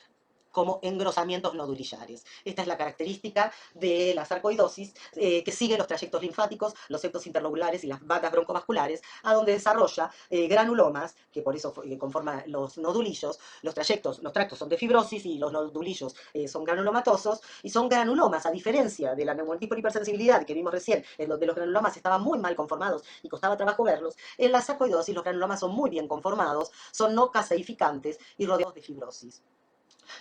como engrosamientos nodulillares. Esta es la característica de la sarcoidosis, que sigue los trayectos linfáticos, los septos interlobulares y las vatas broncovasculares, a donde desarrolla granulomas, que por eso conforman los nodulillos. Los tractos son de fibrosis y los nodulillos son granulomatosos, y son granulomas, a diferencia de la neumonitis por hipersensibilidad que vimos recién, en donde los granulomas estaban muy mal conformados y costaba trabajo verlos. En la sarcoidosis los granulomas son muy bien conformados, son no caseificantes y rodeados de fibrosis.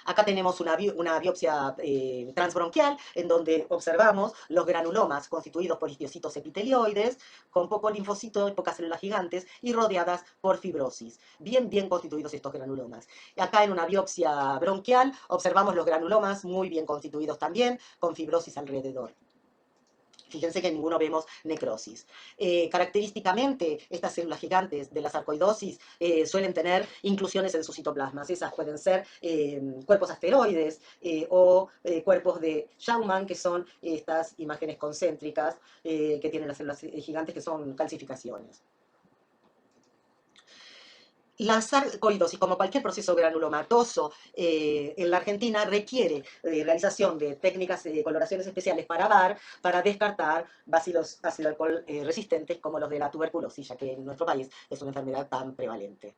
Acá tenemos una biopsia transbronquial en donde observamos los granulomas constituidos por histiocytos epitelioides, con poco linfocito, pocas células gigantes y rodeadas por fibrosis. Bien constituidos estos granulomas. Acá en una biopsia bronquial observamos los granulomas muy bien constituidos también, con fibrosis alrededor. Fíjense que en ninguno vemos necrosis. Característicamente, estas células gigantes de la sarcoidosis suelen tener inclusiones en sus citoplasmas. Esas pueden ser cuerpos asteroides o cuerpos de Schaumann, que son estas imágenes concéntricas que tienen las células gigantes, que son calcificaciones. La sarcoidosis, como cualquier proceso granulomatoso en la Argentina, requiere realización de técnicas de coloraciones especiales para VAR, para descartar bacilos ácido alcohol resistentes como los de la tuberculosis, ya que en nuestro país es una enfermedad tan prevalente.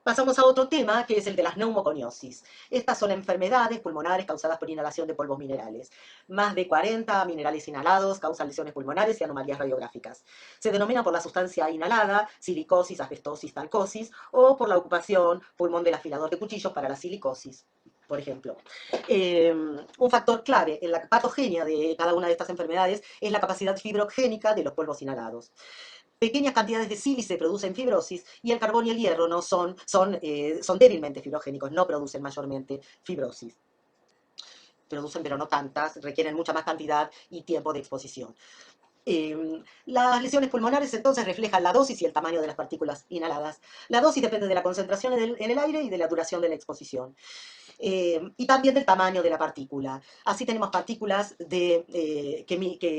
Pasamos a otro tema, que es el de las neumoconiosis. Estas son enfermedades pulmonares causadas por inhalación de polvos minerales. Más de 40 minerales inhalados causan lesiones pulmonares y anomalías radiográficas. Se denomina por la sustancia inhalada, silicosis, asbestosis, talcosis, o por la ocupación pulmón del afilador de cuchillos para la silicosis, por ejemplo. Un factor clave en la patogenia de cada una de estas enfermedades es la capacidad fibrogénica de los polvos inhalados. Pequeñas cantidades de sílice producen fibrosis, y el carbón y el hierro no son débilmente fibrogénicos, no producen mayormente fibrosis. Producen, pero no tantas, requieren mucha más cantidad y tiempo de exposición. Las lesiones pulmonares entonces reflejan la dosis y el tamaño de las partículas inhaladas. La dosis depende de la concentración en el aire y de la duración de la exposición. Y también del tamaño de la partícula. Así tenemos partículas que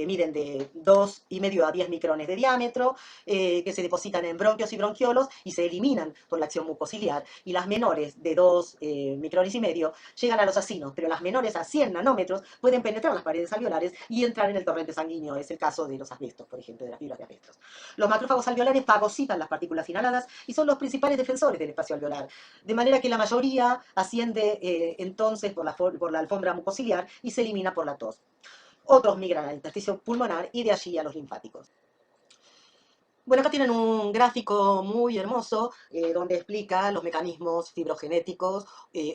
miden de 2,5 a 10 micrones de diámetro, que se depositan en bronquios y bronquiolos y se eliminan por la acción mucociliar. Y las menores de 2 micrones y medio llegan a los acinos, pero las menores a 100 nanómetros pueden penetrar las paredes alveolares y entrar en el torrente sanguíneo. Es el caso de los asbestos, por ejemplo, de las fibras de asbestos. Los macrófagos alveolares fagocitan las partículas inhaladas y son los principales defensores del espacio alveolar, de manera que la mayoría asciende entonces por la alfombra mucociliar y se elimina por la tos. Otros migran al intersticio pulmonar y de allí a los linfáticos. Bueno, acá tienen un gráfico muy hermoso donde explica los mecanismos fibrogenéticos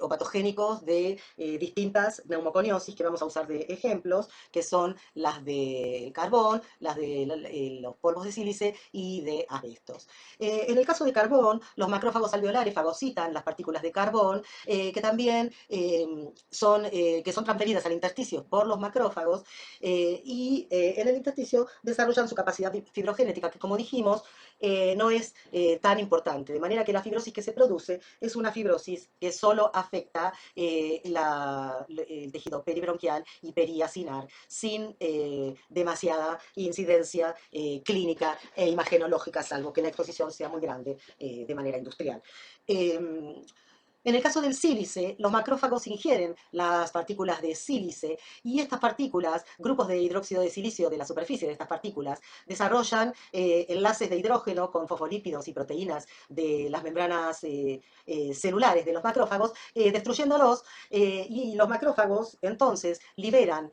o patogénicos de distintas neumoconiosis que vamos a usar de ejemplos, que son las de carbón, las de los polvos de sílice y de asbestos. En el caso de carbón, los macrófagos alveolares fagocitan las partículas de carbón que también que son transferidas al intersticio por los macrófagos y en el intersticio desarrollan su capacidad fibrogenética, que como dijimos, no es tan importante. De manera que la fibrosis que se produce es una fibrosis que solo afecta el tejido peribronquial y periacinar, sin demasiada incidencia clínica e imagenológica, salvo que la exposición sea muy grande de manera industrial. En el caso del sílice, los macrófagos ingieren las partículas de sílice y estas partículas, grupos de hidróxido de silicio de la superficie de estas partículas, desarrollan enlaces de hidrógeno con fosfolípidos y proteínas de las membranas celulares de los macrófagos, destruyéndolos y los macrófagos entonces liberan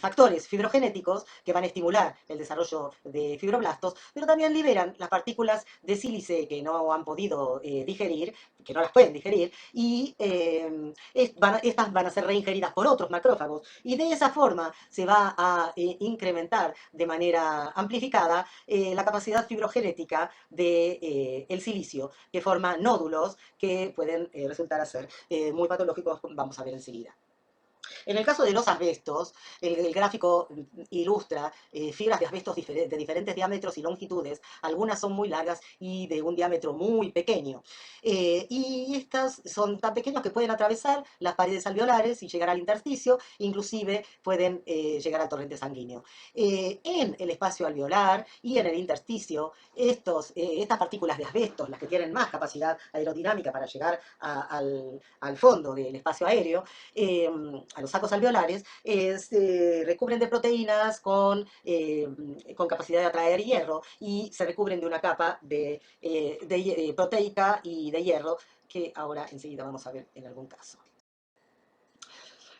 factores fibrogenéticos que van a estimular el desarrollo de fibroblastos, pero también liberan las partículas de sílice que no han podido digerir, que no las pueden digerir, y estas van a ser reingeridas por otros macrófagos, y de esa forma se va a incrementar de manera amplificada la capacidad fibrogenética del el silicio, que forma nódulos que pueden resultar a ser muy patológicos, vamos a ver enseguida. En el caso de los asbestos, el gráfico ilustra fibras de asbestos de diferentes diámetros y longitudes. Algunas son muy largas y de un diámetro muy pequeño. Y estas son tan pequeños que pueden atravesar las paredes alveolares y llegar al intersticio, inclusive pueden llegar al torrente sanguíneo. En el espacio alveolar y en el intersticio, estas partículas de asbestos, las que tienen más capacidad aerodinámica para llegar al fondo del espacio aéreo, a los sacos alveolares, se recubren de proteínas con capacidad de atraer hierro y se recubren de una capa proteica y de hierro que ahora enseguida vamos a ver en algún caso.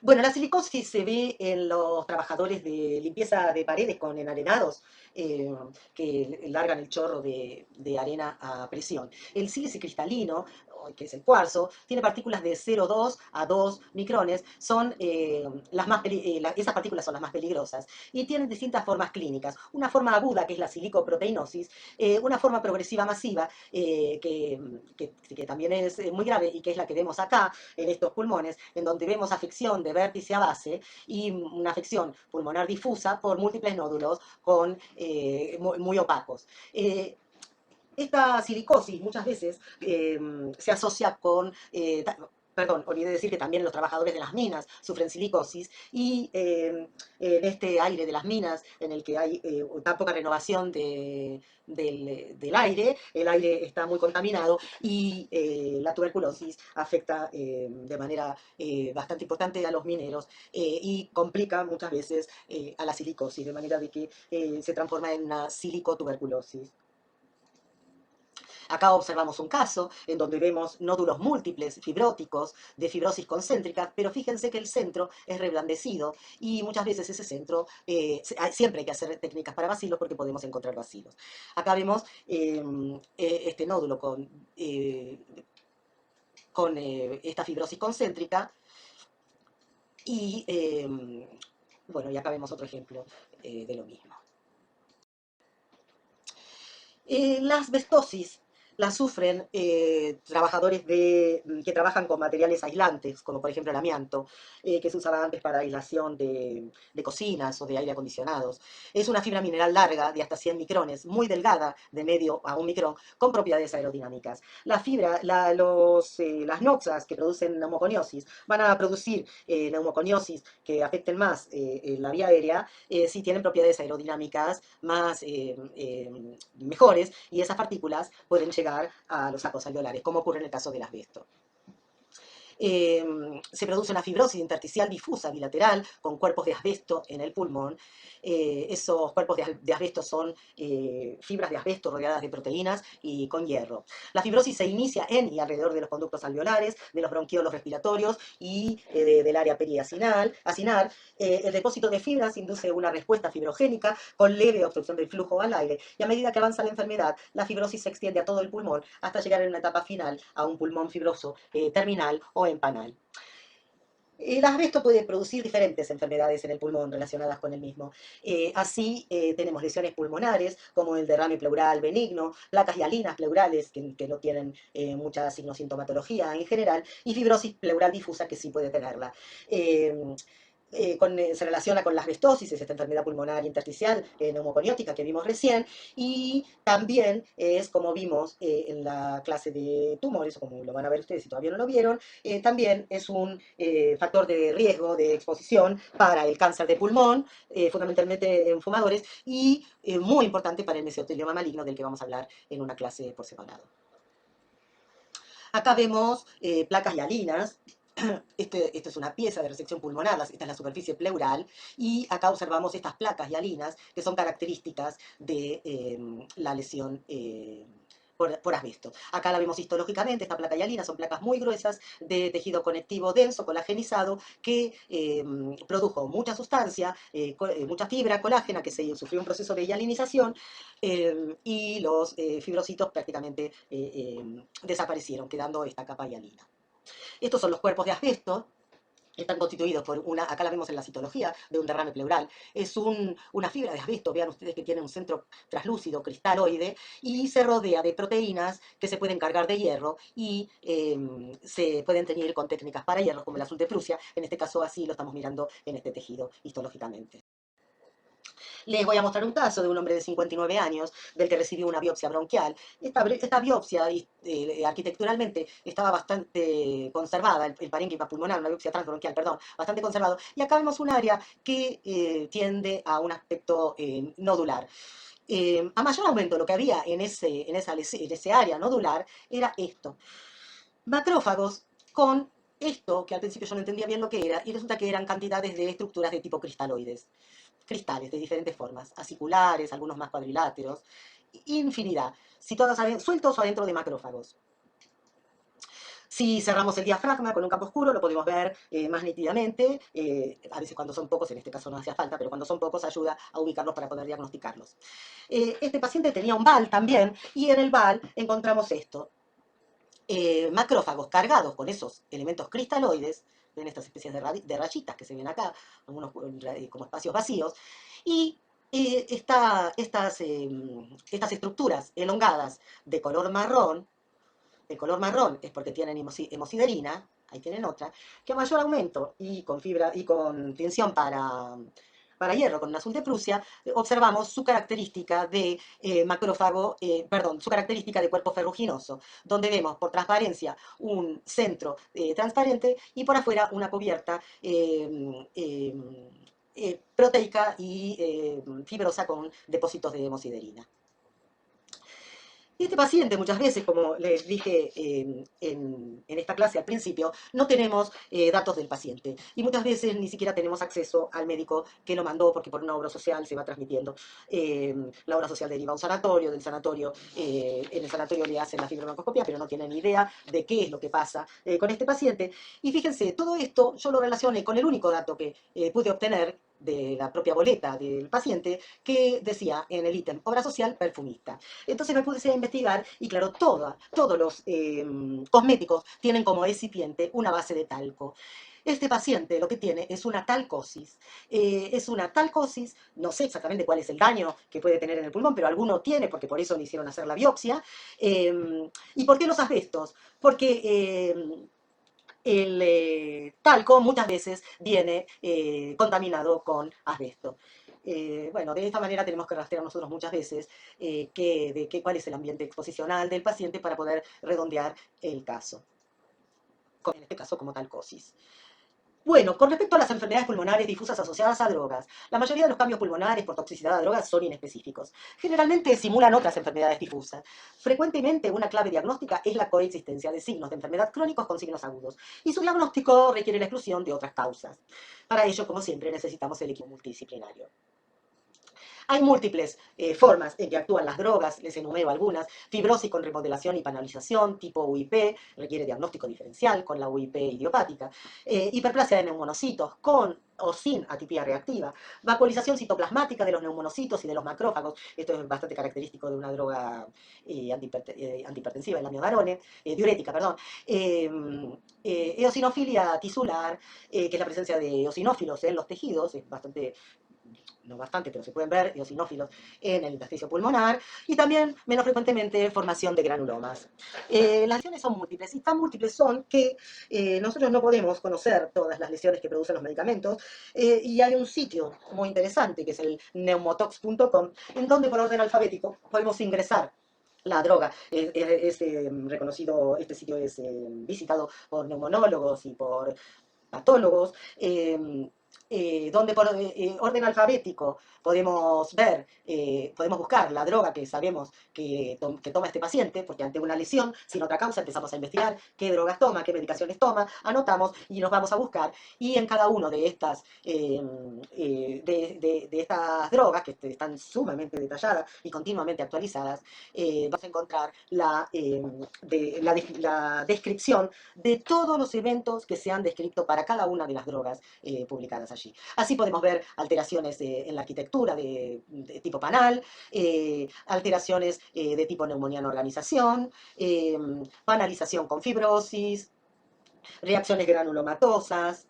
Bueno, la silicosis se ve en los trabajadores de limpieza de paredes con enarenados que largan el chorro de arena a presión. El sílice cristalino, que es el cuarzo, tiene partículas de 0,2 a 2 micrones, esas partículas son las más peligrosas y tienen distintas formas clínicas. Una forma aguda, que es la silicoproteinosis, una forma progresiva masiva, que también es muy grave y que es la que vemos acá en estos pulmones, en donde vemos afección de vértice a base y una afección pulmonar difusa por múltiples nódulos muy opacos. Esta silicosis muchas veces se asocia con perdón, olvidé decir que también los trabajadores de las minas sufren silicosis y en este aire de las minas en el que hay tan poca renovación del aire, el aire está muy contaminado y la tuberculosis afecta de manera bastante importante a los mineros y complica muchas veces a la silicosis, de manera de que se transforma en una silicotuberculosis. Acá observamos un caso en donde vemos nódulos múltiples fibróticos de fibrosis concéntrica, pero fíjense que el centro es reblandecido y muchas veces ese centro, siempre hay que hacer técnicas para bacilos porque podemos encontrar bacilos. Acá vemos este nódulo con esta fibrosis concéntrica y bueno, y acá vemos otro ejemplo de lo mismo. La asbestosis la sufren trabajadores que trabajan con materiales aislantes, como por ejemplo el amianto, que se usaba antes para aislación de cocinas o de aire acondicionados. Es una fibra mineral larga, de hasta 100 micrones, muy delgada, de medio a 1 micrón, con propiedades aerodinámicas. La fibra, las noxas que producen neumoconiosis van a producir neumoconiosis que afecten más la vía aérea si tienen propiedades aerodinámicas mejores y esas partículas pueden llegar a los sacos alveolares, como ocurre en el caso del asbesto. Se produce una fibrosis intersticial difusa bilateral con cuerpos de asbesto en el pulmón. Esos cuerpos de asbesto son fibras de asbesto rodeadas de proteínas y con hierro. La fibrosis se inicia en y alrededor de los conductos alveolares, de los bronquiolos respiratorios y del área periacinar. El depósito de fibras induce una respuesta fibrogénica con leve obstrucción del flujo al aire, y a medida que avanza la enfermedad, la fibrosis se extiende a todo el pulmón hasta llegar en una etapa final a un pulmón fibroso terminal o empanal. El asbesto puede producir diferentes enfermedades en el pulmón relacionadas con el mismo. Tenemos lesiones pulmonares, como el derrame pleural benigno, placas hialinas pleurales, que no tienen mucha signosintomatología en general, y fibrosis pleural difusa, que sí puede tenerla. Eh, Se relaciona con la asbestosis, esta enfermedad pulmonar intersticial neumoconiótica que vimos recién, y también es como vimos en la clase de tumores, o como lo van a ver ustedes si todavía no lo vieron, también es un factor de riesgo de exposición para el cáncer de pulmón, fundamentalmente en fumadores, y muy importante para el mesotelioma maligno, del que vamos a hablar en una clase por separado. Acá vemos placas hialinas. Esto es una pieza de resección pulmonar, esta es la superficie pleural, y acá observamos estas placas hialinas que son características de la lesión por asbesto. Acá la vemos histológicamente, esta placa hialina son placas muy gruesas de tejido conectivo denso, colagenizado, que produjo mucha sustancia, mucha fibra colágena que se sufrió un proceso de hialinización, y los fibrocitos prácticamente desaparecieron, quedando esta capa hialina. Estos son los cuerpos de asbesto. Están constituidos por acá la vemos en la citología, de un derrame pleural. Es una fibra de asbesto, vean ustedes que tiene un centro translúcido, cristaloide, y se rodea de proteínas que se pueden cargar de hierro y se pueden teñir con técnicas para hierro, como el azul de Prusia. En este caso así lo estamos mirando en este tejido histológicamente. Les voy a mostrar un caso de un hombre de 59 años del que recibió una biopsia bronquial. Esta biopsia arquitecturalmente estaba bastante conservada, el parénquima pulmonar, una biopsia transbronquial, perdón, bastante conservado. Y acá vemos un área que tiende a un aspecto nodular. A mayor aumento, lo que había en ese área nodular era esto: macrófagos con esto, que al principio yo no entendía bien lo que era, y resulta que eran cantidades de estructuras de tipo cristaloides, cristales de diferentes formas, aciculares, algunos más cuadriláteros, infinidad, situados sueltos o adentro de macrófagos. Si cerramos el diafragma con un campo oscuro, lo podemos ver más nítidamente. A veces cuando son pocos, en este caso no hacía falta, pero cuando son pocos ayuda a ubicarlos para poder diagnosticarlos. Este paciente tenía un BAL también, y en el BAL encontramos esto: macrófagos cargados con esos elementos cristaloides, ven estas especies de rayitas que se ven acá, algunos como espacios vacíos, y estas estructuras elongadas de color marrón es porque tienen hemosiderina, ahí tienen otra, que a mayor aumento y con fibra y con tensión para hierro con un azul de Prusia, observamos su característica de su característica de cuerpo ferruginoso, donde vemos por transparencia un centro transparente y por afuera una cubierta proteica y fibrosa con depósitos de hemosiderina. Este paciente muchas veces, como les dije en esta clase al principio, no tenemos datos del paciente, y muchas veces ni siquiera tenemos acceso al médico que lo mandó, porque por una obra social se va transmitiendo. La obra social deriva a un sanatorio, del sanatorio, en el sanatorio le hacen la fibromialgia, pero no tienen ni idea de qué es lo que pasa con este paciente. Y fíjense, todo esto yo lo relacioné con el único dato que pude obtener de la propia boleta del paciente, que decía en el ítem obra social perfumista. Entonces me puse a investigar y claro, todos los cosméticos tienen como excipiente una base de talco. Este paciente lo que tiene es una talcosis. No sé exactamente cuál es el daño que puede tener en el pulmón, pero alguno tiene, porque por eso le hicieron hacer la biopsia. ¿Y por qué los asbestos? Porque el talco muchas veces viene contaminado con asbesto. Bueno, de esta manera tenemos que rastrear nosotros muchas veces cuál es el ambiente exposicional del paciente para poder redondear el caso, en este caso como talcosis. Bueno, con respecto a las enfermedades pulmonares difusas asociadas a drogas, la mayoría de los cambios pulmonares por toxicidad a drogas son inespecíficos. Generalmente simulan otras enfermedades difusas. Frecuentemente una clave diagnóstica es la coexistencia de signos de enfermedad crónicos con signos agudos, y su diagnóstico requiere la exclusión de otras causas. Para ello, como siempre, necesitamos el equipo multidisciplinario. Hay múltiples formas en que actúan las drogas, les enumero algunas. Fibrosis con remodelación y panalización, tipo UIP, requiere diagnóstico diferencial con la UIP idiopática. Hiperplasia de neumonocitos con o sin atipia reactiva. Vacuolización citoplasmática de los neumonocitos y de los macrófagos. Esto es bastante característico de una droga antihipertensiva, el amiodarone, diurética, perdón. Eosinofilia tisular, que es la presencia de eosinófilos en los tejidos, es bastante, no bastante, pero se pueden ver eosinófilos en el intersticio pulmonar, y también, menos frecuentemente, formación de granulomas. Las lesiones son múltiples, y tan múltiples son que nosotros no podemos conocer todas las lesiones que producen los medicamentos, y hay un sitio muy interesante, que es el neumotox.com, en donde por orden alfabético podemos ingresar la droga. Es reconocido, este sitio es visitado por neumonólogos y por patólogos, donde por orden alfabético podemos ver, podemos buscar la droga que sabemos que toma este paciente, porque ante una lesión, sin otra causa, empezamos a investigar qué drogas toma, qué medicaciones toma, anotamos y nos vamos a buscar. Y en cada uno de estas, de estas drogas, que están sumamente detalladas y continuamente actualizadas, vamos a encontrar la descripción de todos los eventos que se han descrito para cada una de las drogas publicadas allí. Así podemos ver alteraciones en la arquitectura de tipo panal, alteraciones de tipo neumonía en organización, panalización con fibrosis, reacciones granulomatosas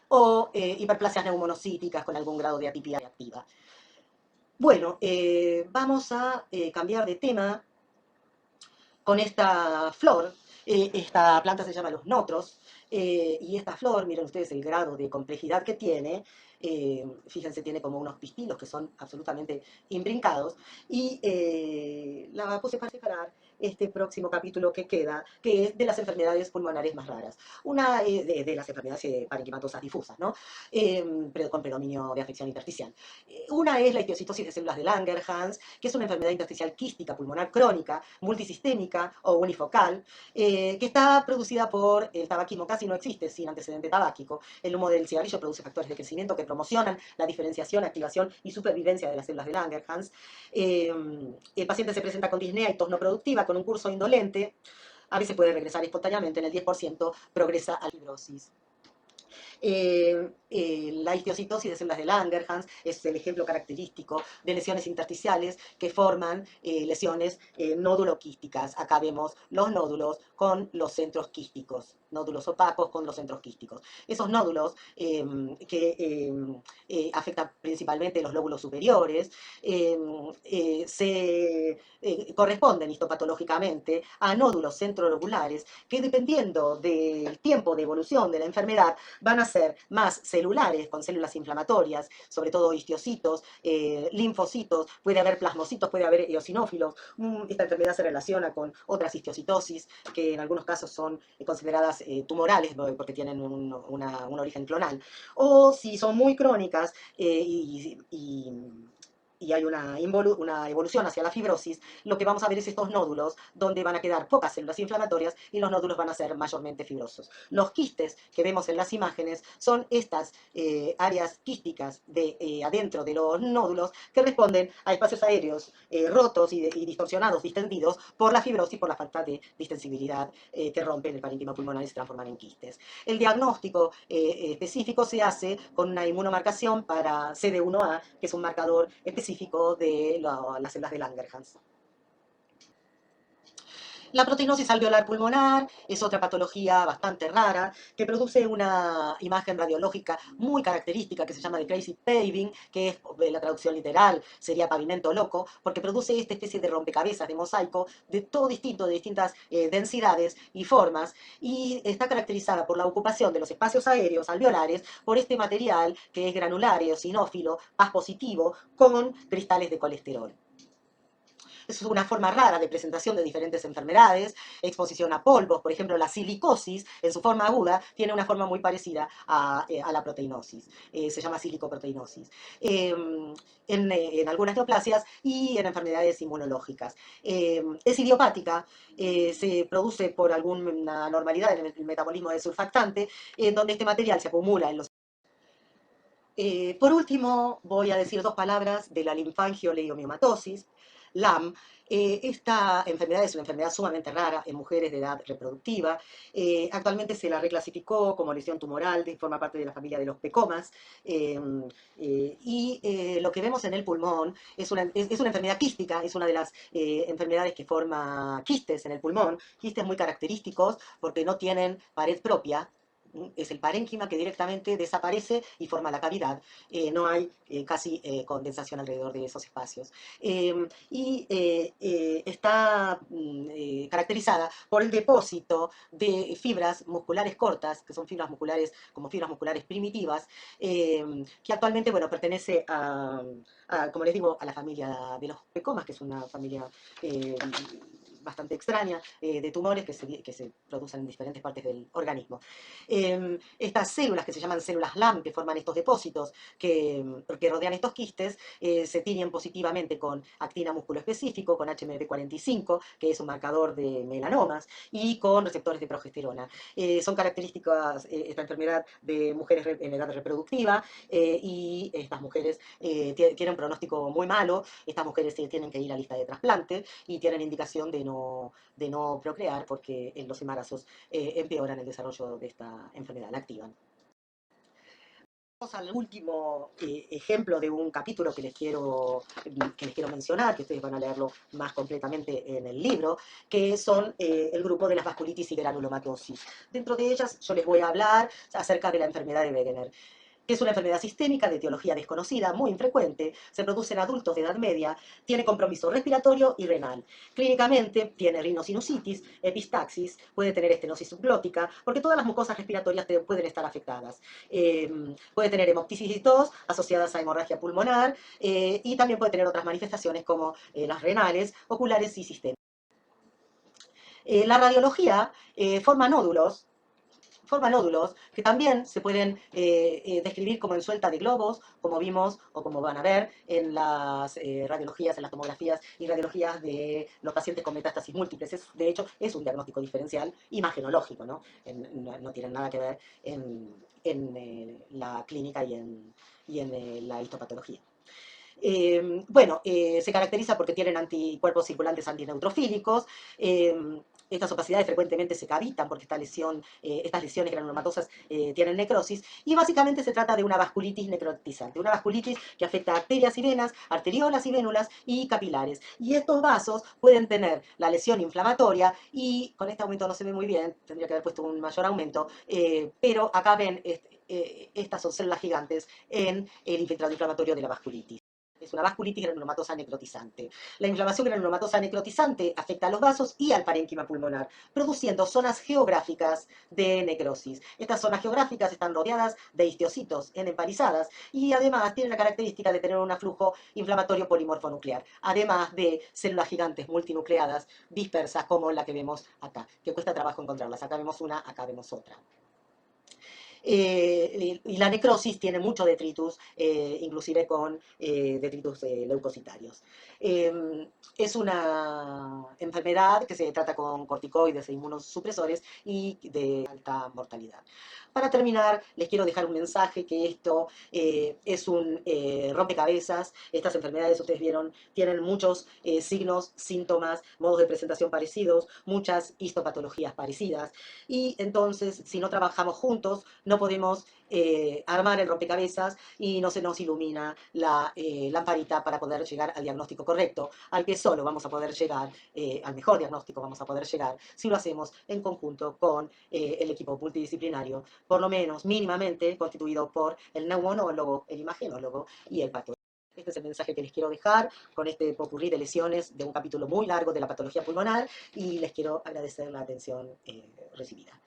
o hiperplasias neumonocíticas con algún grado de atipia reactiva. Bueno, vamos a cambiar de tema con esta flor. Esta planta se llama los notros, y esta flor, miren ustedes el grado de complejidad que tiene. Fíjense, tiene como unos pistilos que son absolutamente imbrincados, y la puse para separar este próximo capítulo que queda, que es de las enfermedades pulmonares más raras. Una de las enfermedades parenquimatosas difusas, ¿no? Con predominio de afección intersticial. Una es la ictiocitosis de células de Langerhans, que es una enfermedad intersticial quística pulmonar crónica, multisistémica o unifocal, que está producida por el tabaquismo. Casi no existe sin antecedente tabáquico. El humo del cigarrillo produce factores de crecimiento que promocionan la diferenciación, activación y supervivencia de las células de Langerhans. El paciente se presenta con disnea y tos no productiva, con un curso indolente. A veces puede regresar espontáneamente, en el 10% progresa a fibrosis. La histiocytosis de células de Langerhans es el ejemplo característico de lesiones intersticiales que forman lesiones nódulo-quísticas. Acá vemos los nódulos con los centros quísticos, nódulos opacos con los centros quísticos. Esos nódulos que afectan principalmente los lóbulos superiores se corresponden histopatológicamente a nódulos centrolobulares que, dependiendo del tiempo de evolución de la enfermedad, van a ser más celulares, con células inflamatorias, sobre todo histiocitos, linfocitos, puede haber plasmocitos, puede haber eosinófilos. Esta enfermedad se relaciona con otras histiocitosis, que en algunos casos son consideradas tumorales, ¿no? Porque tienen un origen clonal. O si son muy crónicas y hay una evolución hacia la fibrosis, lo que vamos a ver es estos nódulos, donde van a quedar pocas células inflamatorias y los nódulos van a ser mayormente fibrosos. Los quistes que vemos en las imágenes son estas áreas quísticas adentro de los nódulos, que responden a espacios aéreos rotos y distorsionados, distendidos por la fibrosis, por la falta de distensibilidad que rompen el parénquima pulmonar y se transforman en quistes. El diagnóstico específico se hace con una inmunomarcación para CD1A, que es un marcador específico de las células de Langerhans. La proteinosis alveolar pulmonar es otra patología bastante rara que produce una imagen radiológica muy característica que se llama de crazy paving, que es la traducción literal, sería pavimento loco, porque produce esta especie de rompecabezas, de mosaico, de todo distinto, de distintas densidades y formas, y está caracterizada por la ocupación de los espacios aéreos alveolares por este material que es granular, eosinófilo, Paz positivo, con cristales de colesterol. Es una forma rara de presentación de diferentes enfermedades, exposición a polvos, por ejemplo, la silicosis, en su forma aguda, tiene una forma muy parecida a la proteinosis, se llama silicoproteinosis. En algunas neoplasias y en enfermedades inmunológicas. Es idiopática, se produce por alguna anormalidad en el metabolismo del surfactante, en donde este material se acumula en los... Por último, voy a decir dos palabras de la linfangioleiomyomatosis, LAM. Esta enfermedad es una enfermedad sumamente rara en mujeres de edad reproductiva. Actualmente se la reclasificó como lesión tumoral, forma parte de la familia de los pecomas. Lo que vemos en el pulmón es una enfermedad quística, es una de las enfermedades que forma quistes en el pulmón, quistes muy característicos porque no tienen pared propia. Es el parénquima que directamente desaparece y forma la cavidad. No hay casi condensación alrededor de esos espacios. Está caracterizada por el depósito de fibras musculares cortas, que son fibras musculares como fibras musculares primitivas, que actualmente, bueno, pertenece como les digo, a la familia de los pecomas, que es una familia bastante extraña de tumores que se producen en diferentes partes del organismo. Estas células que se llaman células LAM, que forman estos depósitos que rodean estos quistes, se tiñen positivamente con actina músculo específico, con HMB45, que es un marcador de melanomas, y con receptores de progesterona. Son características esta enfermedad de mujeres en edad reproductiva, y estas mujeres tienen un pronóstico muy malo. Estas mujeres tienen que ir a lista de trasplante y tienen indicación de no procrear porque en los embarazos empeoran el desarrollo de esta enfermedad, la activan. Vamos al último ejemplo de un capítulo que les quiero mencionar, que ustedes van a leerlo más completamente en el libro, que son el grupo de las vasculitis y granulomatosis. Dentro de ellas yo les voy a hablar acerca de la enfermedad de Wegener, que es una enfermedad sistémica de etiología desconocida, muy infrecuente, se produce en adultos de edad media, tiene compromiso respiratorio y renal. Clínicamente tiene rinosinusitis, epistaxis, puede tener estenosis subglótica, porque todas las mucosas respiratorias pueden estar afectadas. Puede tener hemoptisis y tos asociadas a hemorragia pulmonar, y también puede tener otras manifestaciones como las renales, oculares y sistémicas. La radiología forma nódulos que también se pueden describir como en suelta de globos, como vimos o como van a ver en las radiologías, en las tomografías y radiologías de los pacientes con metástasis múltiples. De hecho, es un diagnóstico diferencial imagenológico, ¿no? No tienen nada que ver en la clínica y en la histopatología. Se caracteriza porque tienen anticuerpos circulantes antineutrofílicos. Estas opacidades frecuentemente se cavitan porque estas lesiones granulomatosas tienen necrosis, y básicamente se trata de una vasculitis necrotizante, una vasculitis que afecta a arterias y venas, arteriolas y vénulas y capilares. Y estos vasos pueden tener la lesión inflamatoria, y con este aumento no se ve muy bien, tendría que haber puesto un mayor aumento, pero acá ven, estas son células gigantes en el infiltrado inflamatorio de la vasculitis. Es una vasculitis granulomatosa necrotizante. La inflamación granulomatosa necrotizante afecta a los vasos y al parénquima pulmonar, produciendo zonas geográficas de necrosis. Estas zonas geográficas están rodeadas de histiocitos empalizadas y además tienen la característica de tener un aflujo inflamatorio polimorfonuclear, además de células gigantes multinucleadas dispersas como la que vemos acá, que cuesta trabajo encontrarlas. Acá vemos una, acá vemos otra. Y la necrosis tiene mucho detritus, inclusive con detritus leucocitarios. Es una enfermedad que se trata con corticoides e inmunosupresores y de alta mortalidad. Para terminar, les quiero dejar un mensaje que esto es un rompecabezas. Estas enfermedades, ustedes vieron, tienen muchos signos, síntomas, modos de presentación parecidos, muchas histopatologías parecidas. Y entonces, si no trabajamos juntos, no podemos armar el rompecabezas y no se nos ilumina la lamparita para poder llegar al diagnóstico correcto, al que solo vamos a poder llegar, al mejor diagnóstico vamos a poder llegar si lo hacemos en conjunto con el equipo multidisciplinario, por lo menos mínimamente constituido por el neumonólogo, el imagenólogo y el patólogo. Este es el mensaje que les quiero dejar con este popurrí de lesiones de un capítulo muy largo de la patología pulmonar, y les quiero agradecer la atención recibida.